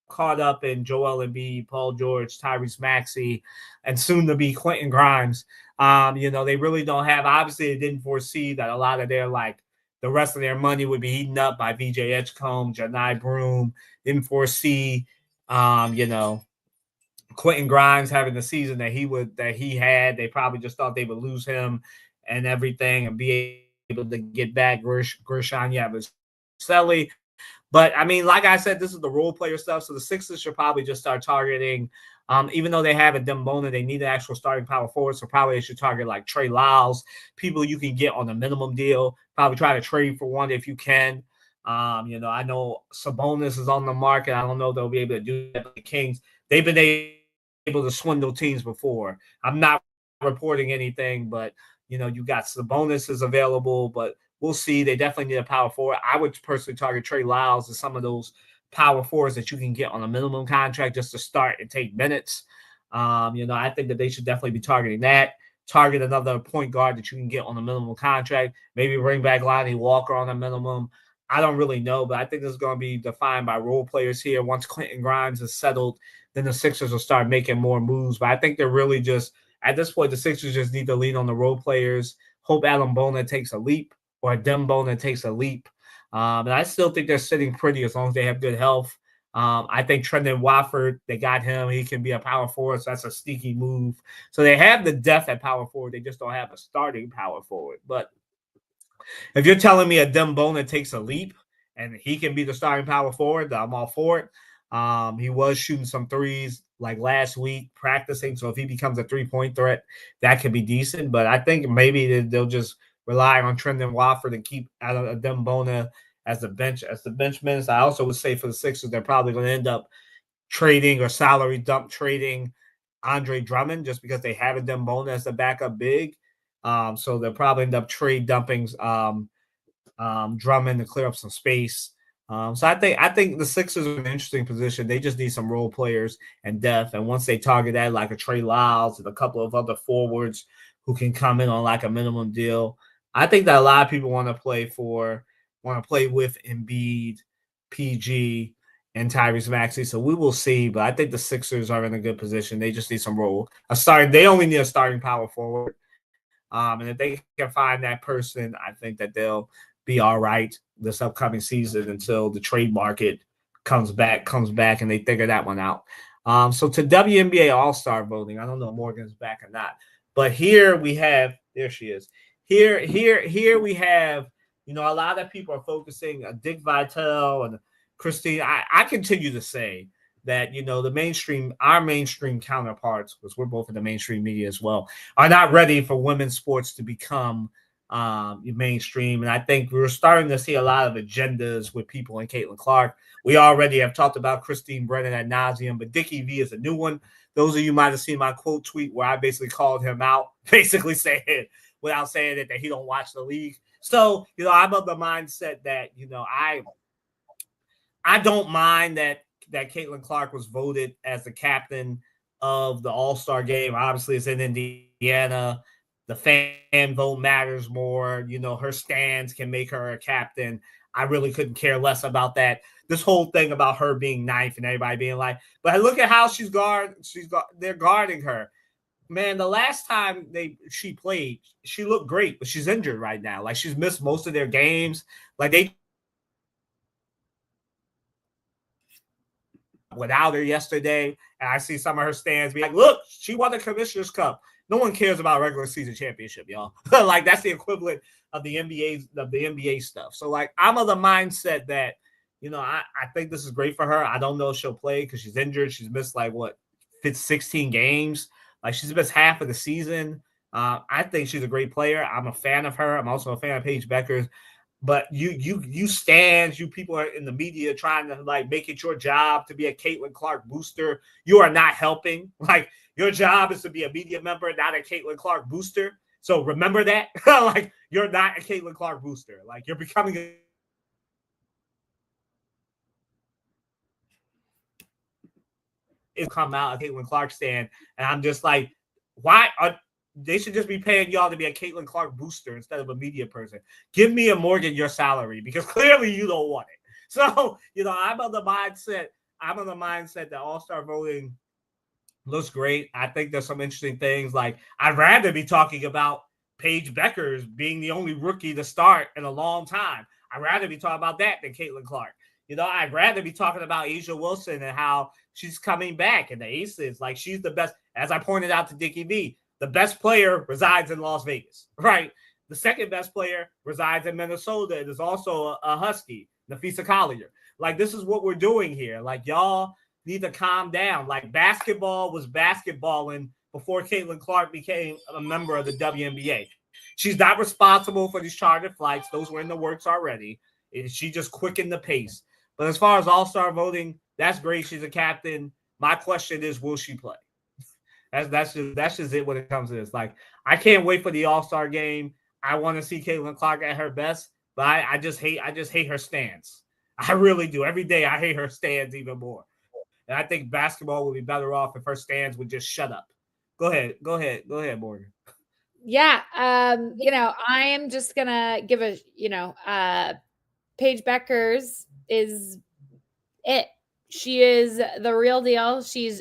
caught up in Joel Embiid, Paul George, Tyrese Maxey, and soon to be Quentin Grimes, they really don't have. Obviously, they didn't foresee that a lot of their the rest of their money would be eaten up by VJ Edgecombe, Janai Broome. Didn't foresee, Quentin Grimes having the season that he had. They probably just thought they would lose him and everything and be able to get back Gershon Yabusele. But, I mean, like I said, this is the role player stuff, so the Sixers should probably just start targeting, even though they have a Dembona, they need an actual starting power forward, so probably they should target like Trey Lyles, people you can get on a minimum deal, probably try to trade for one if you can. I know Sabonis is on the market. I don't know if they'll be able to do that, but the Kings, they've been able to swindle teams before. I'm not reporting anything, but you got Sabonis is available, but we'll see. They definitely need a power forward. I would personally target Trey Lyles and some of those power forwards that you can get on a minimum contract just to start and take minutes. I think that they should definitely be targeting that. Target another point guard that you can get on a minimum contract. Maybe bring back Lonnie Walker on a minimum. I don't really know, but I think this is going to be defined by role players here. Once Quentin Grimes is settled, then the Sixers will start making more moves. But I think they're really just – at this point, the Sixers just need to lean on the role players. Hope Adam Bona takes a leap or Dembona takes a leap. And I still think they're sitting pretty as long as they have good health. I think Trendon Watford, they got him. He can be a power forward, so that's a sneaky move. So they have the depth at power forward. They just don't have a starting power forward. But if you're telling me a Dembona takes a leap and he can be the starting power forward, I'm all for it. He was shooting some threes like last week, practicing. So if he becomes a 3-point threat, that could be decent. But I think maybe they'll just rely on Trendon Watford and keep Dembona as the bench minutes. I also would say for the Sixers, they're probably going to end up trading or salary dump trading Andre Drummond just because they have a Dembona as the backup big. So they'll probably end up trade dumping Drummond to clear up some space. So I think the Sixers are in an interesting position. They just need some role players and depth. And once they target that, like a Trey Lyles and a couple of other forwards who can come in on like a minimum deal, I think that a lot of people want to play with Embiid, PG, and Tyrese Maxey. So we will see. But I think the Sixers are in a good position. They just need some they only need a starting power forward. And if they can find that person, I think that they'll be all right this upcoming season until the trade market comes back, and they figure that one out. So to WNBA All-Star voting, I don't know if Morgan's back or not, but here we have, there she is. Here we have, a lot of people are focusing on Dick Vitale and Christine. I continue to say that, our mainstream counterparts, because we're both in the mainstream media as well, are not ready for women's sports to become mainstream. And I think we're starting to see a lot of agendas with people in Caitlin Clark. We already have talked about Christine Brennan ad nauseum, but Dickie V is a new one. Those of you might have seen my quote tweet where I basically called him out, basically saying, without saying it, that he don't watch the league. So, I'm of the mindset that, I don't mind that Caitlin Clark was voted as the captain of the All-Star game. Obviously, it's in Indiana. The fan vote matters more. Her stands can make her a captain. I really couldn't care less about that. This whole thing about her being ninth and everybody being like, but look at how they're guarding her. Man, the last time she played, she looked great, but she's injured right now. Like, she's missed most of their games. Like, they without her yesterday, and I see some of her stands be like, look, she won the Commissioner's Cup. No one cares about regular season championship, y'all. Like, that's the equivalent of the NBA stuff. So, like, I'm of the mindset that, I think this is great for her. I don't know if she'll play because she's injured. She's missed 16 games. Like, she's missed half of the season. I think she's a great player. I'm a fan of her. I'm also a fan of Paige Beckers. But you stands, you people are in the media trying to make it your job to be a Caitlin Clark booster. You are not helping. Like, your job is to be a media member, not a Caitlin Clark booster. So remember that. Like, you're not a Caitlin Clark booster. Like, you're becoming come out a Caitlin Clark stand, and I'm just like, why are they should just be paying y'all to be a Caitlin Clark booster instead of a media person. Give me a Morgan your salary, because clearly you don't want it. So, I'm of the mindset that All-Star voting looks great. I think there's some interesting things. Like, I'd rather be talking about Paige Beckers being the only rookie to start in a long time. I'd rather be talking about that than Caitlin Clark. I'd rather be talking about Asia Wilson and how she's coming back and the Aces. Like, she's the best. As I pointed out to Dickie V, the best player resides in Las Vegas, right? The second best player resides in Minnesota and is also a Husky, Nafisa Collier. Like, this is what we're doing here. Like, y'all need to calm down. Like, basketball was basketballing before Caitlin Clark became a member of the WNBA. She's not responsible for these chartered flights. Those were in the works already. She just quickened the pace. But as far as All-Star voting, that's great. She's a captain. My question is, will she play? That's just it when it comes to this. Like, I can't wait for the All-Star game. I want to see Caitlin Clark at her best, but I just hate her stance. I really do. Every day I hate her stance even more. And I think basketball would be better off if her stance would just shut up. Go ahead, Morgan. Yeah, I am just gonna give Paige Beckers is it. She is the real deal. She's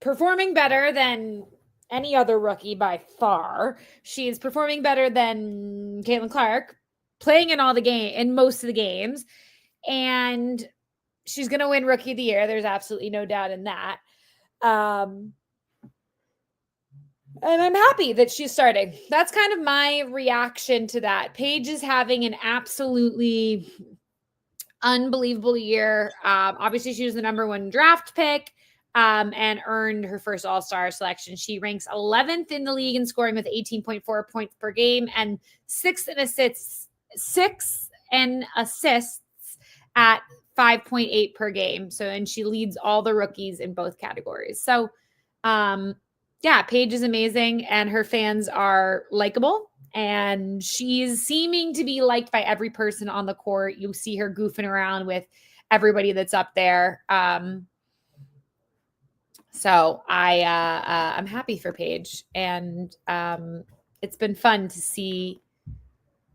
performing better than any other rookie by far. She's performing better than Caitlin Clark, playing in most of the games, and she's going to win Rookie of the Year. There's absolutely no doubt in that. And I'm happy that she's starting. That's kind of my reaction to that. Paige is having an absolutely unbelievable year. Obviously, she was the number one draft pick and earned her first All-Star selection. She ranks 11th in the league in scoring with 18.4 points per game and sixth in assists at 5.8 per game. So, and she leads all the rookies in both categories. So, Paige is amazing, and her fans are likable, and she's seeming to be liked by every person on the court. You see her goofing around with everybody that's up there. So I'm happy for Paige, and it's been fun to see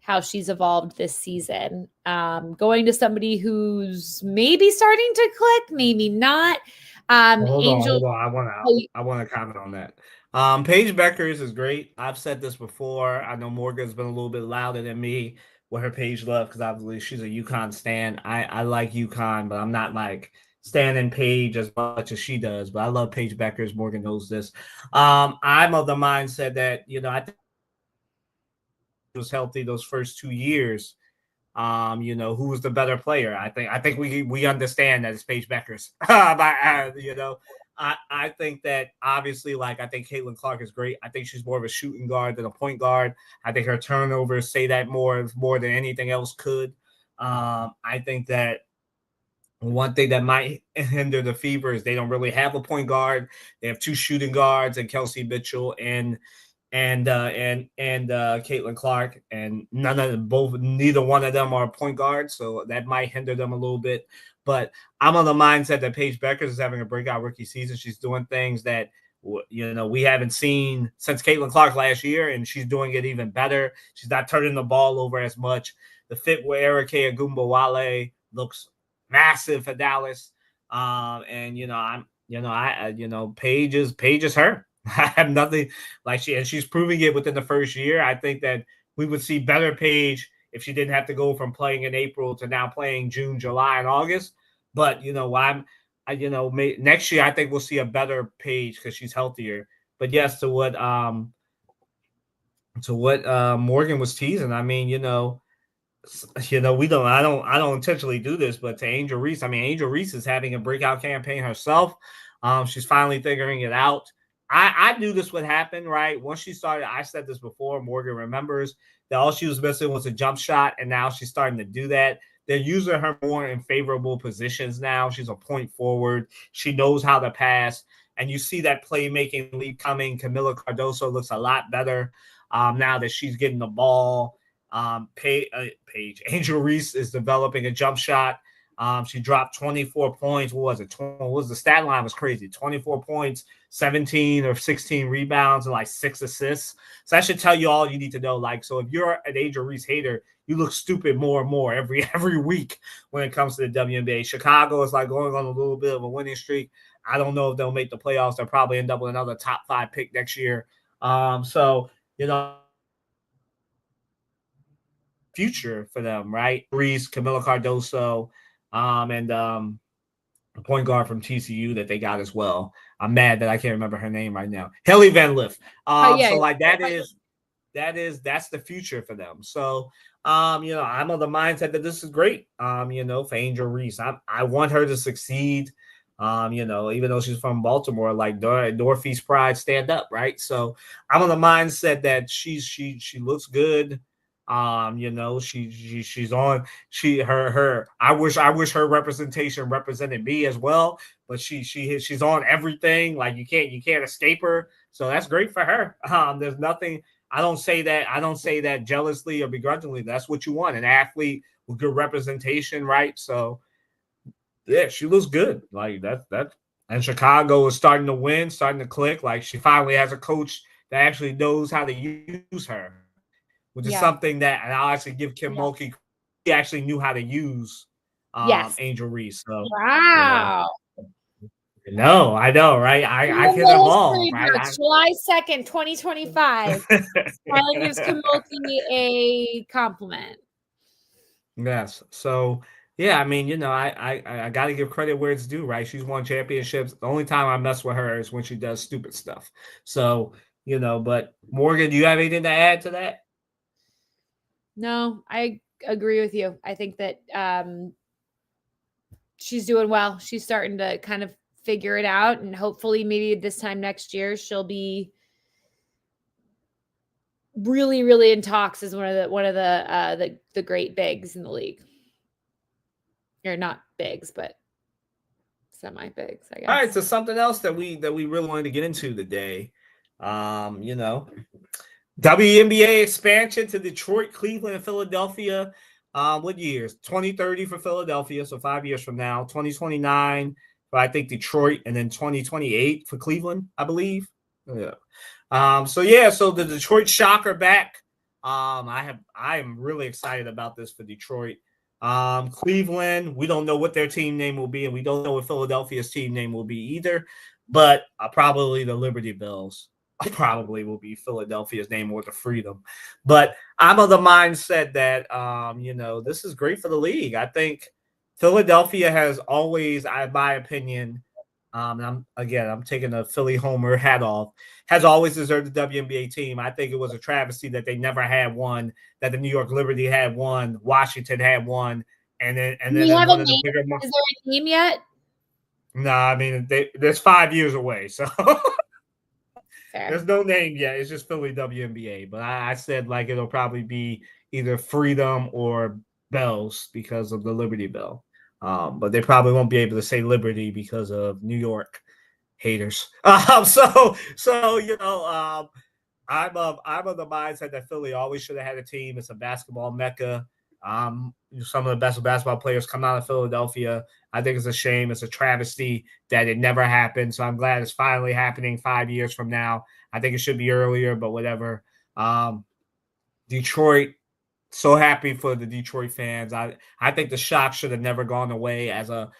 how she's evolved this season. Going to somebody who's maybe starting to click, maybe not. Hold on. I want to comment on that. Paige Beckers is great. I've said this before. I know Morgan's been a little bit louder than me, what her page love, because obviously she's a UConn stan. I like UConn, but I'm not like standing Paige as much as she does. But I love Paige Beckers. Morgan knows this. I'm of the mindset that I think was healthy those first 2 years. Who was the better player? I think we understand that it's Paige Beckers. I think that obviously, like, I think Caitlin Clark is great. I think she's more of a shooting guard than a point guard. I think her turnovers say that more than anything else could. I think that one thing that might hinder the Fever is they don't really have a point guard. They have two shooting guards, and Kelsey Mitchell and Caitlin Clark, and neither one of them are point guards, so that might hinder them a little bit. But I'm on the mindset that Paige Beckers is having a breakout rookie season. She's doing things that we haven't seen since Caitlin Clark last year, and she's doing it even better. She's not turning the ball over as much. The fit with Erika Agumbawale looks massive for Dallas. Paige is her. I have nothing like she's proving it within the first year. I think that we would see better Paige if she didn't have to go from playing in April to now playing June, July, and August. But next year I think we'll see a better Paige because she's healthier. But yes, to what Morgan was teasing. I mean, we don't. I don't intentionally do this, but to Angel Reese, I mean, Angel Reese is having a breakout campaign herself. She's finally figuring it out. I knew this would happen, right? Once she started, I said this before, Morgan remembers that all she was missing was a jump shot, and now she's starting to do that. They're using her more in favorable positions now. She's a point forward. She knows how to pass, and you see that playmaking leap coming. Camila Cardoso looks a lot better now that she's getting the ball. Paige Angel Reese is developing a jump shot. She dropped 24 points. What was it? What was the stat line? Was crazy. 24 points, 17 or 16 rebounds, and like 6 assists. So that should tell you all you need to know. Like, so if you're an Angel Reese hater, you look stupid more and more every week when it comes to the WNBA. Chicago is like going on a little bit of a winning streak. I don't know if they'll make the playoffs. They'll probably end up with another top 5 pick next year. Future for them, right? Reese, Camila Cardoso, and point guard from TCU that they got as well. I'm mad that I can't remember her name right now. Haley Van Lith. So like that's the future for them. So I'm of the mindset that this is great. For Angel Reese. I want her to succeed. Even though she's from Baltimore, like Northeast pride, stand up, right? So I'm on the mindset that she looks good. She's on I wish her representation represented me as well, but she's on everything. Like you can't escape her. So that's great for her. There's nothing. I don't say that jealously or begrudgingly. That's what you want, an athlete with good representation, right? So yeah, she looks good. Like that. And Chicago is starting to win, starting to click. Like she finally has a coach that actually knows how to use her, which is something that, and I'll actually give Kim Mulkey, he actually knew how to use Angel Reese. So, wow. No, I know, right? I can evolve, right? July 2nd, 2025. Skylar gives Kim Mulkey a compliment. Yes. So, yeah, I mean, I got to give credit where it's due, right? She's won championships. The only time I mess with her is when she does stupid stuff. So, but Morgan, do you have anything to add to that? No, I agree with you. I think that she's doing well. She's starting to kind of figure it out, and hopefully maybe this time next year she'll be really, really in talks as one of the great bigs in the league. Or not bigs, but semi-bigs, I guess. All right, so something else that we really wanted to get into today. WNBA expansion to Detroit, Cleveland, and Philadelphia. What years? 2030 for Philadelphia, so 5 years from now. 2029 for, I think, Detroit, and then 2028 for Cleveland, I believe. Yeah. So the Detroit Shock are back. I am really excited about this for Detroit. Cleveland, we don't know what their team name will be, and we don't know what Philadelphia's team name will be either, but probably the Liberty Bells. probably will be Philadelphia's name or the Freedom. But I'm of the mindset that, this is great for the league. I think Philadelphia has always, in my opinion, and I'm taking a Philly homer hat off, has always deserved the WNBA team. I think it was a travesty that they never had one, that the New York Liberty had one, Washington had one, and then Do you have one a of the name? bigger. Is there a name yet? No, I mean there's 5 years away, so Fair. there's no name yet. It's just Philly WNBA. But I said like it'll probably be either Freedom or Bells because of the Liberty Bell. But they probably won't be able to say Liberty because of New York haters. I'm of the mindset that Philly always should have had a team. It's a basketball mecca. Some of the best basketball players come out of Philadelphia. I think it's a shame. It's a travesty that it never happened. So I'm glad it's finally happening 5 years from now. I think it should be earlier, but whatever. Detroit, so happy for the Detroit fans. I think the shock should have never gone away as a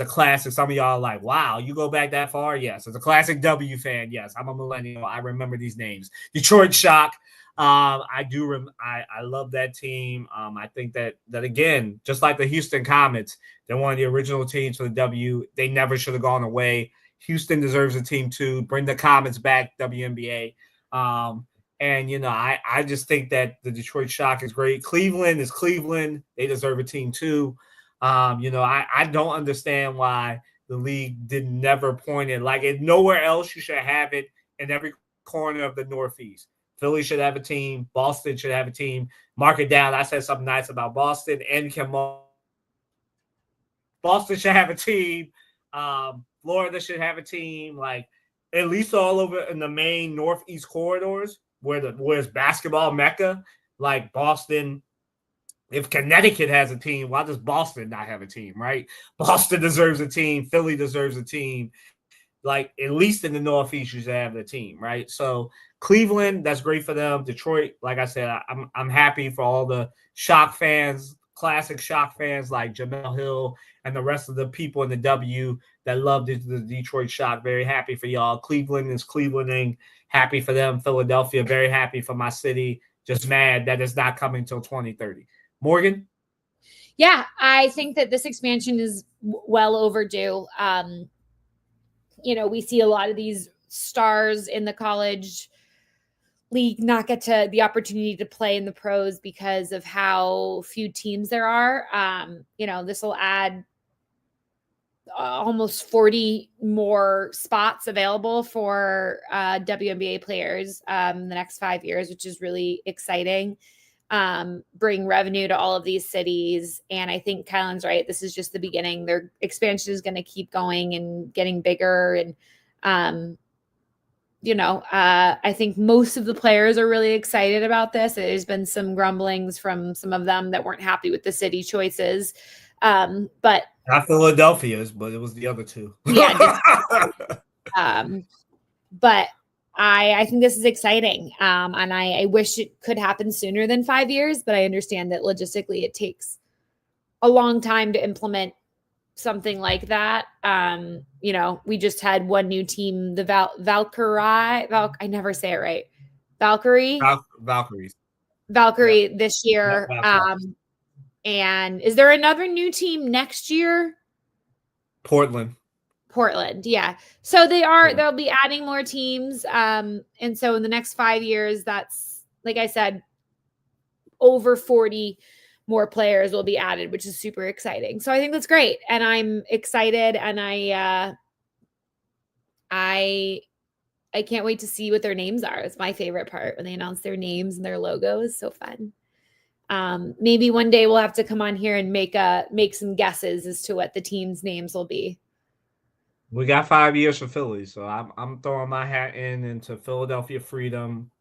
classic. Some of y'all are like, wow, you go back that far? Yes. As a classic W fan, yes. I'm a millennial. I remember these names. Detroit Shock. I do. I love that team. I think that again, just like the Houston Comets, they're one of the original teams for the W. They never should have gone away. Houston deserves a team too. Bring the Comets back, WNBA. And I just think that the Detroit Shock is great. Cleveland is Cleveland. They deserve a team too. I don't understand why the league did never point it. Like, nowhere else you should have it in every corner of the Northeast. Philly should have a team. Boston should have a team. Mark it down. I said something nice about Boston. And Boston should have a team. Florida should have a team. Like, at least all over in the main Northeast corridors where it's basketball mecca, like Boston. If Connecticut has a team, why does Boston not have a team, right? Boston deserves a team. Philly deserves a team. Like, at least in the Northeast, you should have the team, right? So Cleveland, that's great for them. Detroit, like I said, I'm happy for all the Shock fans, classic Shock fans like Jamel Hill and the rest of the people in the W that love the Detroit Shock. Very happy for y'all. Cleveland is Clevelanding. Happy for them. Philadelphia, very happy for my city. Just mad that it's not coming till 2030. Morgan? Yeah, I think that this expansion is well overdue. We see a lot of these stars in the college league not get to the opportunity to play in the pros because of how few teams there are. This will add almost 40 more spots available for WNBA players in the next 5 years, which is really exciting. Bring revenue to all of these cities. And I think Kylan's right. This is just the beginning. Their expansion is going to keep going and getting bigger. And, I think most of the players are really excited about this. There's been some grumblings from some of them that weren't happy with the city choices. But not Philadelphia's, but it was the other two. Yeah. But I think this is exciting. And I wish it could happen sooner than 5 years, but I understand that logistically it takes a long time to implement something like that. We just had one new team, the Valkyrie. I never say it right. Valkyrie Yep. This year. And is there another new team next year? Portland. Yeah. So they'll be adding more teams. And so in the next 5 years, that's, like I said, over 40 more players will be added, which is super exciting. So I think that's great. And I'm excited. And I can't wait to see what their names are. It's my favorite part when they announce their names and their logo is so fun. Maybe one day we'll have to come on here and make some guesses as to what the team's names will be. We got 5 years for Philly, so I'm throwing my hat into Philadelphia Freedom.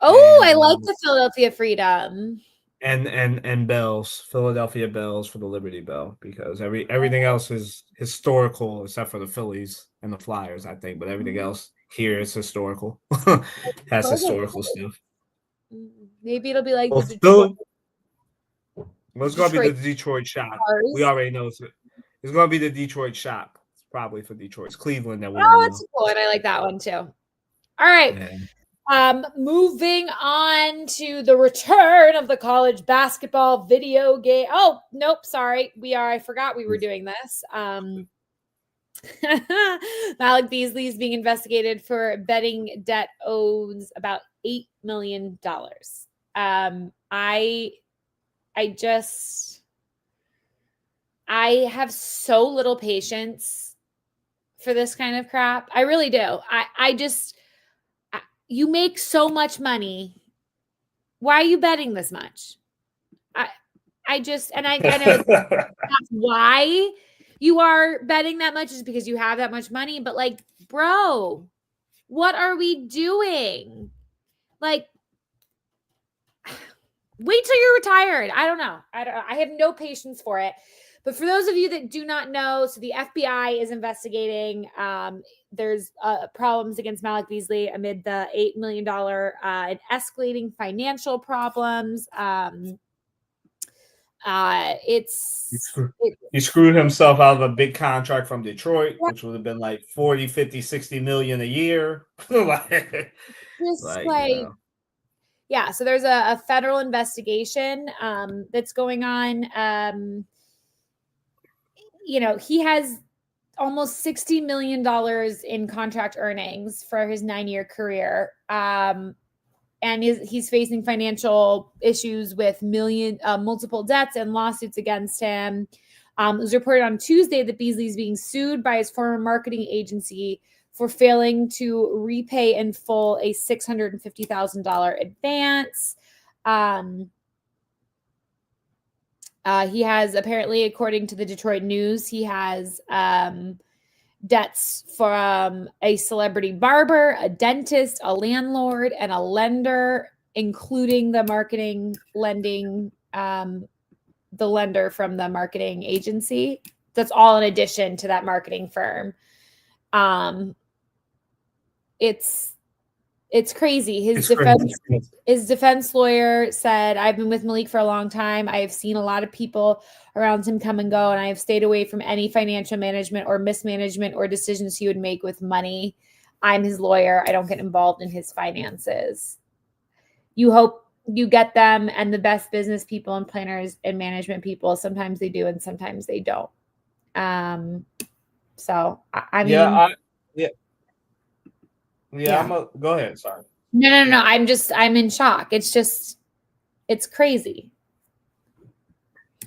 Oh, I like the Philadelphia Freedom. And Bells, Philadelphia Bells for the Liberty Bell, because everything else is historical except for the Phillies and the Flyers, I think. But everything else here is historical. Has historical stuff. Maybe it'll be like the Detroit. It's going to be the Detroit Shock. We already know it's going to be the Detroit Shock. It's probably for Detroit. It's Cleveland that we that's cool. And I like that one too. All right. Yeah. Moving on to the return of the college basketball video game. Oh, nope, sorry. I forgot we were doing this. Malik Beasley is being investigated for betting debt, owes about $8 million. I have so little patience for this kind of crap. I really do. You make so much money. Why are you betting this much? I know that's why you are betting that much, is because you have that much money. But like, bro, what are we doing? Like, wait till you're retired. I don't know. I have no patience for it. But for those of you that do not know, so the FBI is investigating. There's problems against Malik Beasley amid the $8 million and escalating financial problems. He screwed himself out of a big contract from Detroit, which would have been like 40, 50, 60 million a year. Yeah, so there's a federal investigation that's going on. He has almost $60 million in contract earnings for his 9-year career. And he's facing financial issues with multiple debts and lawsuits against him. It was reported on Tuesday that Beasley is being sued by his former marketing agency for failing to repay in full a $650,000 advance. He has, apparently, according to the Detroit News, he has debts from a celebrity barber, a dentist, a landlord, and a lender, including the lender from the marketing agency. That's all in addition to that marketing firm. It's crazy. His defense lawyer said, "I've been with Malik for a long time. I have seen a lot of people around him come and go, and I have stayed away from any financial management or mismanagement or decisions he would make with money. I'm his lawyer. I don't get involved in his finances." You hope you get them, and the best business people and planners and management people, sometimes they do and sometimes they don't. So I mean, go ahead. Sorry. No. I'm in shock. It's crazy.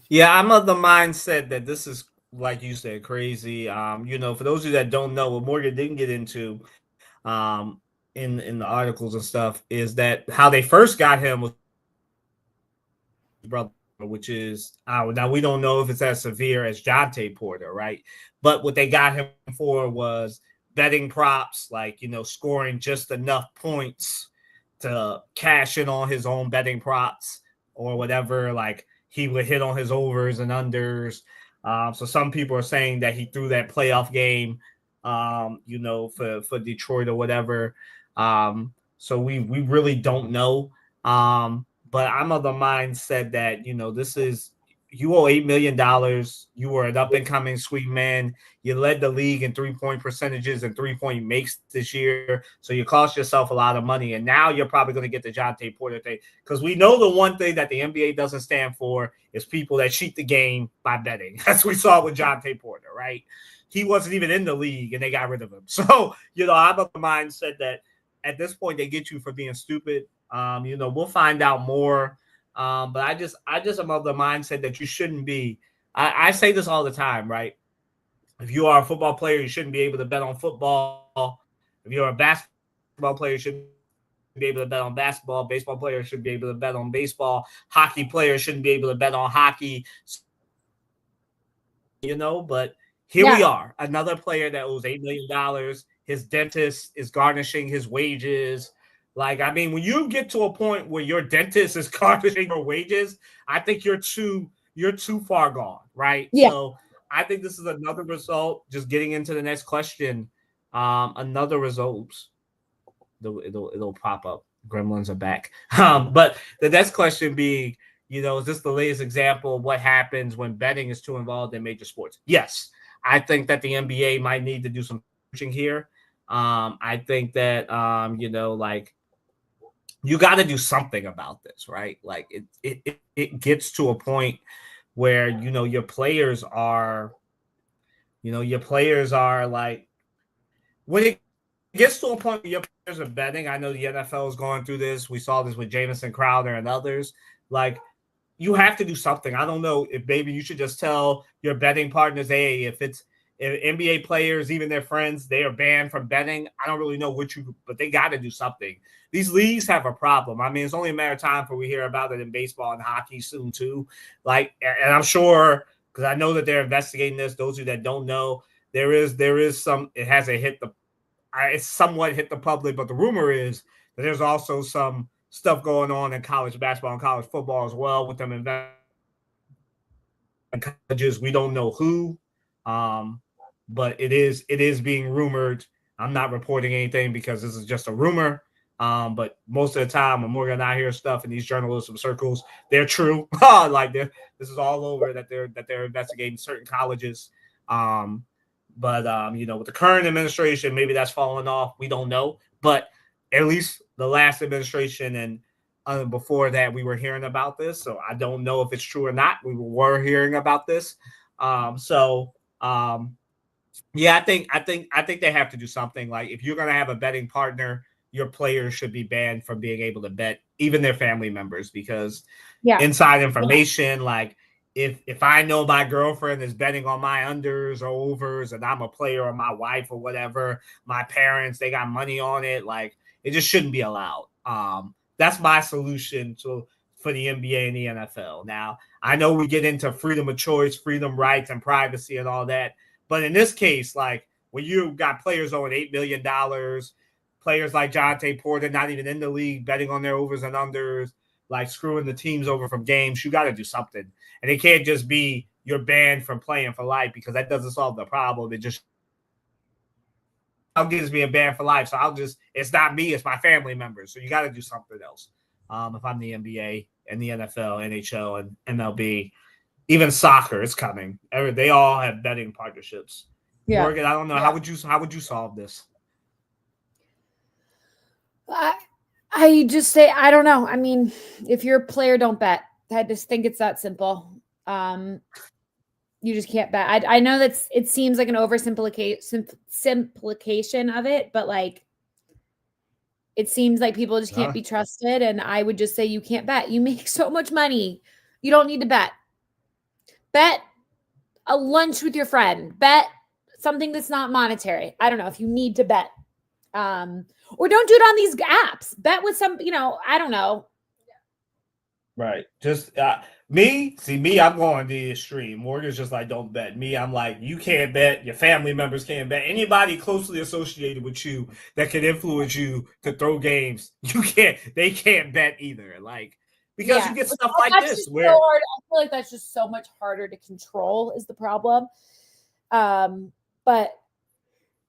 Yeah, I'm of the mindset that this is, like you said, crazy. For those of you that don't know, what Morgan didn't get into in the articles and stuff is that how they first got him was his brother, which is now we don't know if it's as severe as Jonte Porter, right? But what they got him for was betting props, like, scoring just enough points to cash in on his own betting props or whatever. Like, he would hit on his overs and unders. So some people are saying that he threw that playoff game, for Detroit or whatever. So we really don't know. But I'm of the mindset that, this is, you owe $8 million. You were an up-and-coming sweet man. You led the league in three-point percentages and three-point makes this year. So you cost yourself a lot of money. And now you're probably going to get the Jonte Porter thing. Because we know the one thing that the NBA doesn't stand for is people that cheat the game by betting. As we saw with Jonte Porter, right? He wasn't even in the league, and they got rid of him. So, I'm of the mindset that at this point they get you for being stupid. We'll find out more. But I just am of the mindset that you shouldn't be. I say this all the time, right? If you are a football player, you shouldn't be able to bet on football. If you're a basketball player, you shouldn't be able to bet on basketball. Baseball players should be able to bet on baseball. Hockey players shouldn't be able to bet on hockey. But here we are, another player that owes $8 million. His dentist is garnishing his wages. Like, I mean, when you get to a point where your dentist is garnishing your wages, I think you're too far gone, right? Yeah. So I think this is another result. Just getting into the next question, another result. It'll pop up. Gremlins are back. But the next question being, is this the latest example of what happens when betting is too involved in major sports? Yes, I think that the NBA might need to do some searching here. I think that you got to do something about this, right? Like it gets to a point where your players are like, when it gets to a point where your players are betting. I know the NFL is going through this. We saw this with Jamison Crowder and others. Like, you have to do something. I don't know if maybe you should just tell your betting partners, hey, if NBA players, even their friends, they are banned from betting. I don't really know but they got to do something. These leagues have a problem. I mean, it's only a matter of time before we hear about it in baseball and hockey soon too. Like, and I'm sure, because I know that they're investigating this. Those of you that don't know, there is some. It hasn't hit it's somewhat hit the public, but the rumor is that there's also some stuff going on in college basketball and college football as well with them investing in colleges. We don't know who, but it is being rumored. I'm not reporting anything because this is just a rumor. But most of the time, when Morgan and I hear stuff in these journalism circles, they're true. Like, this is all over that they're investigating certain colleges. But with the current administration, maybe that's falling off. We don't know. But at least the last administration and before that, we were hearing about this. So I don't know if it's true or not. We were hearing about this. Yeah, I think they have to do something. Like, if you're gonna have a betting partner, your players should be banned from being able to bet, even their family members, because inside information, like, if I know my girlfriend is betting on my unders or overs and I'm a player, or my wife or whatever, my parents, they got money on it, like, it just shouldn't be allowed. That's my solution for the NBA and the NFL. Now, I know we get into freedom of choice, freedom, rights, and privacy and all that, but in this case, like, when you got players owing $8 million, players like Jonte Porter not even in the league, betting on their overs and unders, like screwing the teams over from games, you got to do something. And it can't just be you're banned from playing for life, because that doesn't solve the problem. It just, I'll get being banned for life. So it's not me, it's my family members. So you got to do something else. If I'm the NBA and the NFL, NHL, and MLB, even soccer, it's coming. They all have betting partnerships. Yeah. Morgan, I don't know. How would you solve this? I just say, I don't know. I mean, if you're a player, don't bet. I just think it's that simple. You just can't bet. I know that it seems like an oversimplification of it, but like, it seems like people just can't be trusted. And I would just say, you can't bet. You make so much money. You don't need to bet. Bet a lunch with your friend. Bet something that's not monetary. I don't know if you need to bet. Or don't do it on these apps. Bet with some, I don't know. Right. Just me, I'm going the extreme. Morgan's just like, don't bet. Me, I'm like, you can't bet. Your family members can't bet. Anybody closely associated with you that can influence you to throw games, they can't bet either. Like, because you get stuff like this where so hard. I feel like that's just so much harder to control is the problem. But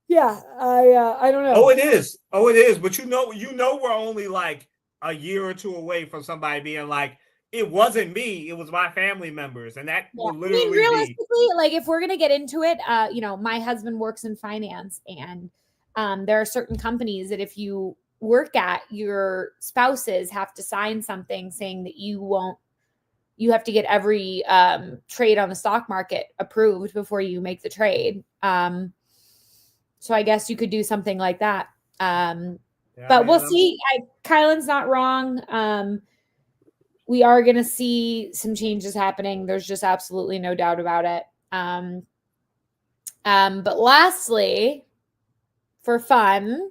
yeah, I don't know. Oh, it is. But we're only like a year or two away from somebody being like, it wasn't me, it was my family members. And that will literally realistically, like, if we're going to get into it, my husband works in finance, and there are certain companies that if you work at, your spouses have to sign something saying that you have to get every trade on the stock market approved before you make the trade. So I guess you could do something like that. But we'll see. Kylan's not wrong. We are going to see some changes happening. There's just absolutely no doubt about it. But lastly, for fun,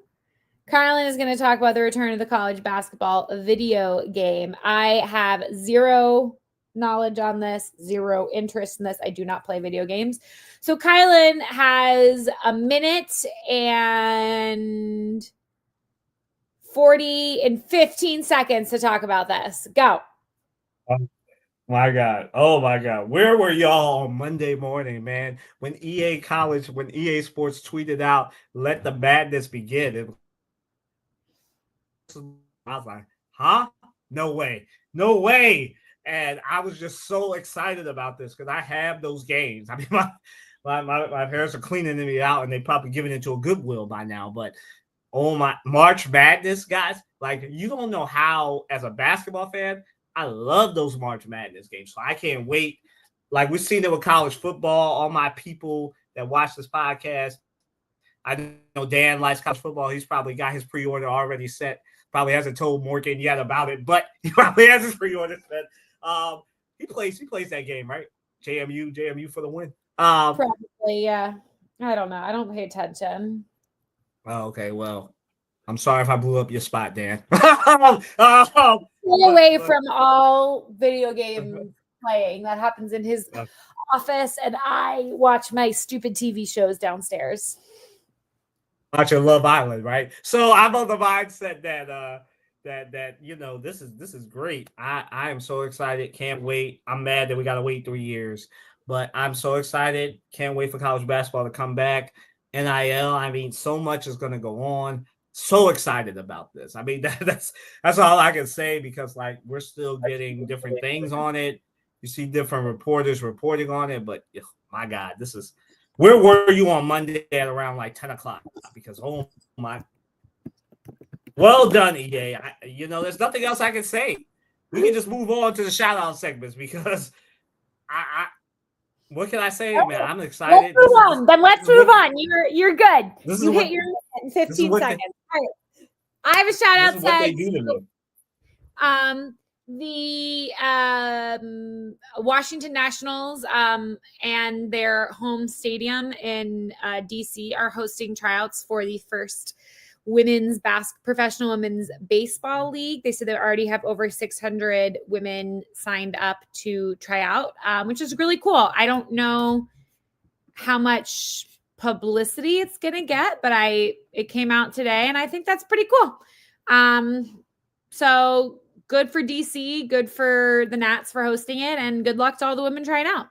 Kylan is going to talk about the return of the college basketball video game. I have zero knowledge on this, zero interest in this. I do not play video games. So Kylan has a minute and 15 seconds to talk about this. Go. Oh my God. Where were y'all on Monday morning, man? When EA Sports tweeted out, let the madness begin. I was like, huh? No way. And I was just so excited about this because I have those games. I mean, my parents are cleaning me out, and they probably giving it to a Goodwill by now. But oh my, March Madness, guys, Like, you don't know how, as a basketball fan, I love those March Madness games. So I can't wait. Like, we've seen it with college football. All my people that watch this podcast, I know Dan likes college football. He's probably got his pre-order already set. Probably hasn't told Morgan yet about it, but he probably has his pre-order set. He plays that game, right? JMU for the win. Probably, yeah. I don't know. I don't pay attention. Oh, okay, well, I'm sorry if I blew up your spot, Dan. Stay away from all video game playing. That happens in his office, and I watch my stupid TV shows downstairs. Watching Love Island, right? So I'm on the mindset that you know, this is great. I am so excited. Can't wait. I'm mad that we gotta wait 3 years, but I'm so excited. Can't wait for college basketball to come back. NIL, I mean, so much is gonna go on. So excited about this. I mean, that's all I can say, because like, we're still getting different things on it. You see different reporters reporting on it, but my God, this is. Where were you on Monday at around like 10 o'clock? Because, oh my. Well done, EA. You know, there's nothing else I can say. We can just move on to the shout out segments, because what can I say, man? I'm excited. Let's move on. You're good. You hit your 15 seconds. All right. I have a shout out segment. What they do to me. The Washington Nationals and their home stadium in DC are hosting tryouts for the first professional women's baseball league. They said they already have over 600 women signed up to try out, which is really cool. I don't know how much publicity it's going to get, but it came out today, and I think that's pretty cool. So good for DC, good for the Nats for hosting it, and good luck to all the women trying out.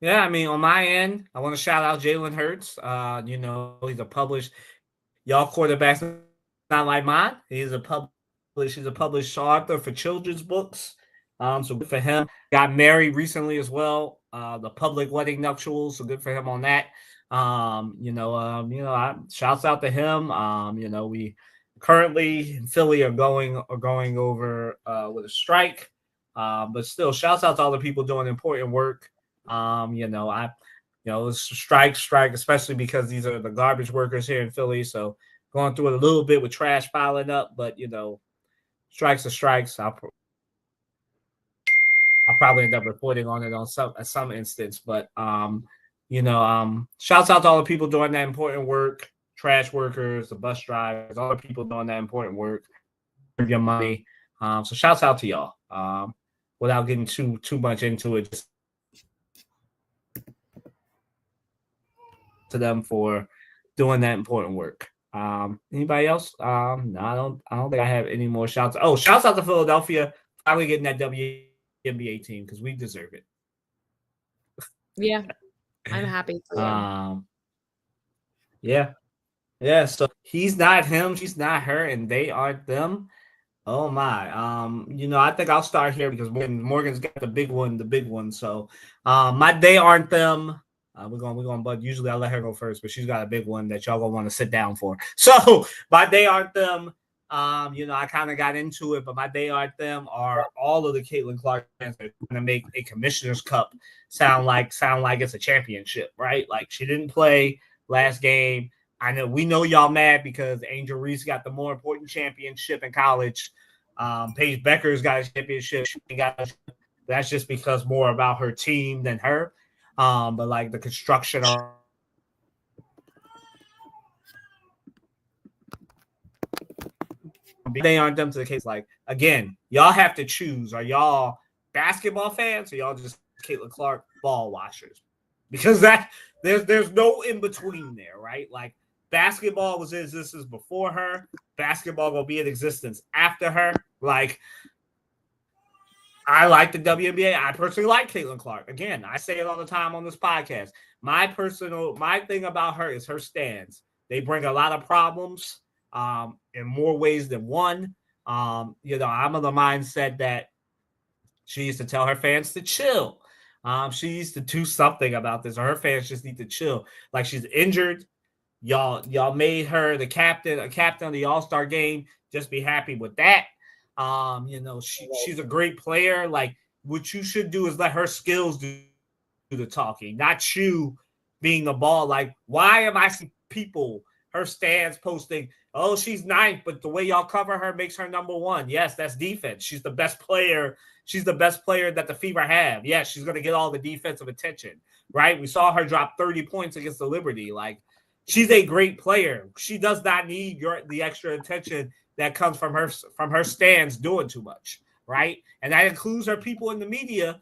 Yeah, I mean, on my end, I want to shout out Jalen Hurts. You know, he's a published y'all quarterback's not like mine. He's a published author for children's books. So good for him. Got married recently as well. The public wedding nuptials, so good for him on that. Shouts out to him. We currently in Philly are going over with a strike. But still, shouts out to all the people doing important work. It's strike, especially because these are the garbage workers here in Philly. So going through it a little bit with trash piling up, but strikes are strikes. I'll probably end up reporting on it on some instance, but shouts out to all the people doing that important work, trash workers, the bus drivers, all the people doing that important work, your money. So shouts out to y'all. Without getting too much into it, just to them for doing that important work. Anybody else? No, I don't think I have any more shouts. Oh, shouts out to Philadelphia finally getting that WNBA team, because we deserve it. Yeah, I'm happy for you. Yeah. So he's not him, she's not her, and they aren't them. Oh my. I think I'll start here because Morgan's got the big one. So my they aren't them. We're going, but usually I let her go first, but she's got a big one that y'all gonna want to sit down for. So my they aren't them. I kind of got into it, but my they aren't them are all of the Caitlin Clark fans that are going to make a Commissioner's Cup sound like it's a championship, right? Like, she didn't play last game. I know we know y'all mad because Angel Reese got the more important championship in college. Paige Becker's got a championship. That's just because more about her team than her. But like the construction they aren't them to the case. Like, again, y'all have to choose. Are y'all basketball fans or y'all just Caitlin Clark ball watchers? Because there's no in between there, right? Like, basketball was in existence before her. Basketball gonna be in existence after her. Like, I like the WNBA. I personally like Caitlin Clark. Again, I say it all the time on this podcast. My thing about her is her stands. They bring a lot of problems in more ways than one. I'm of the mindset that she used to tell her fans to chill. She used to do something about this, or her fans just need to chill. Like, she's injured. Y'all made her a captain of the All-Star game. Just be happy with that. She's a great player. Like, what you should do is let her skills do the talking, not you being the ball. Like, why am I seeing people, her stands posting, oh, she's ninth, but the way y'all cover her makes her number one? Yes, that's defense. She's the best player. She's the best player that the Fever have. Yes, she's going to get all the defensive attention, right? We saw her drop 30 points against the Liberty. Like, she's a great player. She does not need the extra attention that comes from her stands doing too much, right? And that includes her people in the media.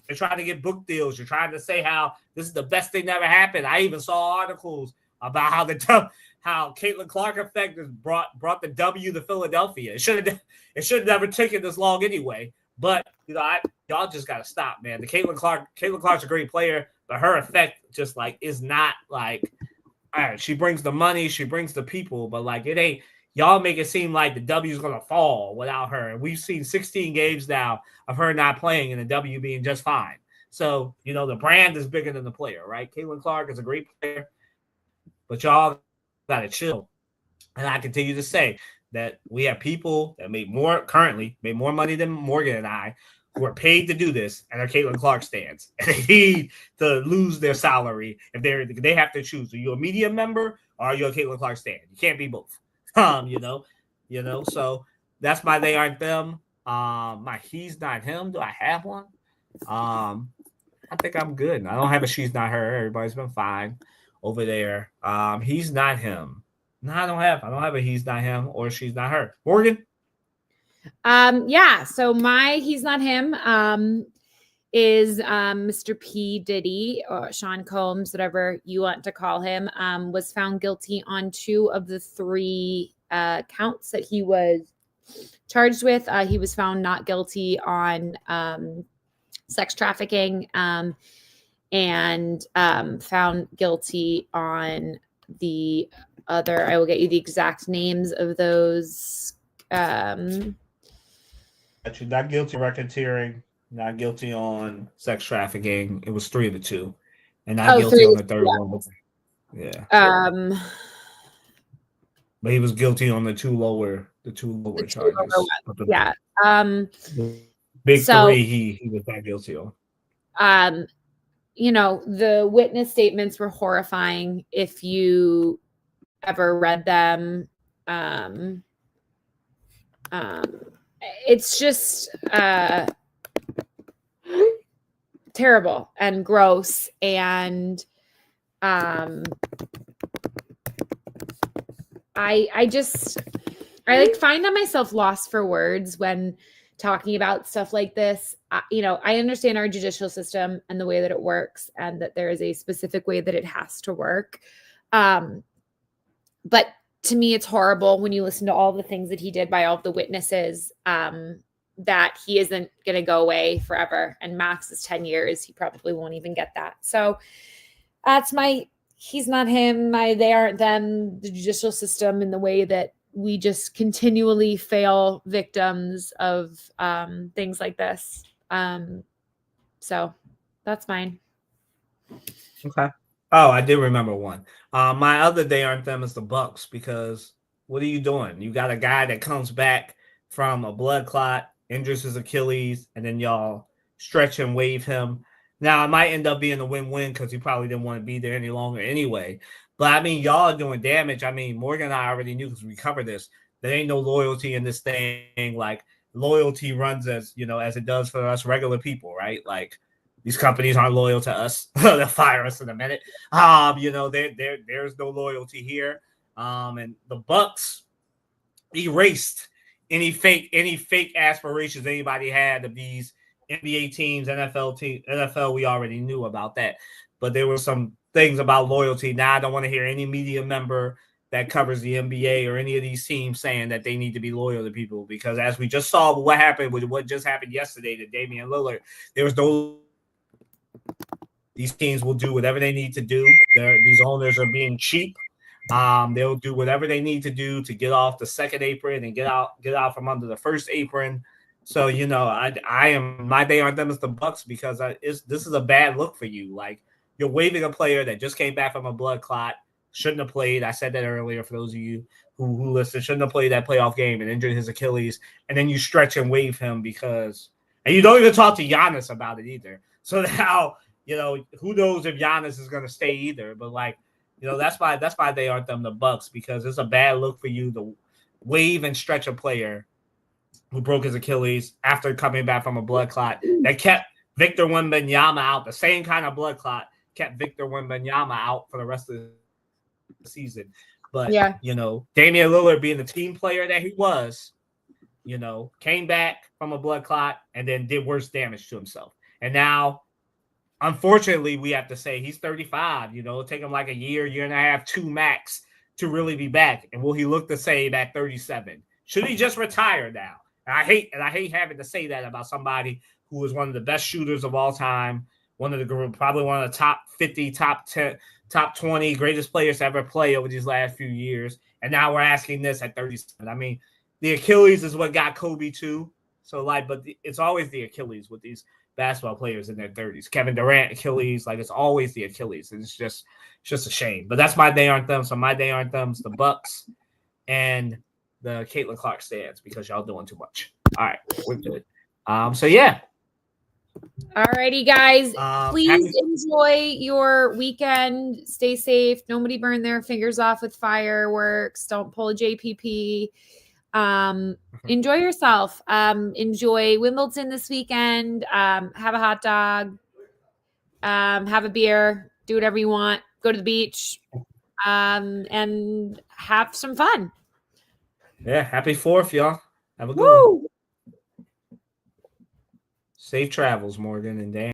They're trying to get book deals. You're trying to say how this is the best thing that ever happened. I even saw articles about how Caitlin Clark effect has brought the W to Philadelphia. It should have never taken this long anyway. But y'all just gotta stop, man. The Caitlin Clark's a great player, but her effect just like is not like, all right, she brings the money, she brings the people, but like it ain't. Y'all make it seem like the W is going to fall without her. And we've seen 16 games now of her not playing and the W being just fine. So, the brand is bigger than the player, right? Caitlin Clark is a great player, but y'all got to chill. And I continue to say that we have people that currently made more money than Morgan and I, who are paid to do this, and are Caitlin Clark stands. And they need to lose their salary if they have to choose. Are you a media member or are you a Caitlin Clark stand? You can't be both. So that's my they aren't them. My he's not him. Do I have one? I think I'm good. I don't have a she's not her. Everybody's been fine over there. He's not him. No, I don't have a he's not him or she's not her. Morgan? Yeah. So my he's not him is Mr. P. Diddy, or Sean Combs, whatever you want to call him, was found guilty on 2 of the 3 counts that he was charged with. He was found not guilty on sex trafficking and found guilty on the other. I will get you the exact names of those. Not guilty racketeering. Not guilty on sex trafficking. It was 3 of the 2, and not guilty on the third one. Yeah. But he was guilty on the two lower charges. Yeah. Big 3, he was not guilty on. The witness statements were horrifying. If you ever read them, it's just terrible and gross, and I find myself lost for words when talking about stuff like this. I understand our judicial system and the way that it works, and that there is a specific way that it has to work. But to me, it's horrible when you listen to all the things that he did by all of the witnesses, that he isn't going to go away forever. And max is 10 years. He probably won't even get that. So that's he's not him. They aren't them, the judicial system, in the way that we just continually fail victims of things like this. So that's mine. Okay. Oh, I did remember one. My other they aren't them is the Bucks, because what are you doing? You got a guy that comes back from a blood clot, injures his Achilles, and then y'all stretch and waive him. Now, it might end up being a win-win because he probably didn't want to be there any longer anyway. But, y'all are doing damage. Morgan and I already knew, because we covered this. There ain't no loyalty in this thing. Like, loyalty runs as it does for us regular people, right? Like, these companies aren't loyal to us. They'll fire us in a minute. There's no loyalty here. And the Bucks erased any fake aspirations anybody had of these NBA teams, NFL. We already knew about that, but there were some things about loyalty. Now I don't want to hear any media member that covers the NBA or any of these teams saying that they need to be loyal to people, because as we just saw what happened with what just happened yesterday to Damian Lillard, there was no. These teams will do whatever they need to do. These owners are being cheap. They'll do whatever they need to do to get off the second apron and get out from under the first apron. So I am my day on them is the Bucks, because this is a bad look for you. Like, you're waiving a player that just came back from a blood clot, shouldn't have played. I said that earlier for those of you who listen, shouldn't have played that playoff game and injured his Achilles, and then you stretch and waive him because – and you don't even talk to Giannis about it either. So now, who knows if Giannis is going to stay either. But, that's why they aren't them the Bucks, because it's a bad look for you to waive and stretch a player who broke his Achilles after coming back from a blood clot that kept Victor Wembanyama out. The same kind of blood clot kept Victor Wembanyama out for the rest of the season. But, Damian Lillard, being the team player that he was, came back from a blood clot and then did worse damage to himself. And now, unfortunately, we have to say he's 35. It'll take him like a year and a half, 2 max to really be back. And will he look the same at 37? Should he just retire now? And I hate having to say that about somebody who was one of the best shooters of all time, probably one of the top 50, top 10, top 20 greatest players to ever play over these last few years. And now we're asking this at 37. I mean, the Achilles is what got Kobe too. So it's always the Achilles with these basketball players in their 30s. Kevin Durant, Achilles, it's always the Achilles. And it's just a shame. But that's my day aren't them. So my day aren't them's the Bucks and the Caitlin Clark stands, because y'all doing too much. All right, we're good. So yeah. Alrighty, guys. Please enjoy your weekend. Stay safe. Nobody burn their fingers off with fireworks. Don't pull a JPP. Enjoy yourself. Enjoy Wimbledon this weekend. Have a hot dog. Have a beer. Do whatever you want. Go to the beach. And have some fun. Yeah, happy 4th, y'all. Have a good one. Safe travels, Morgan and Dan.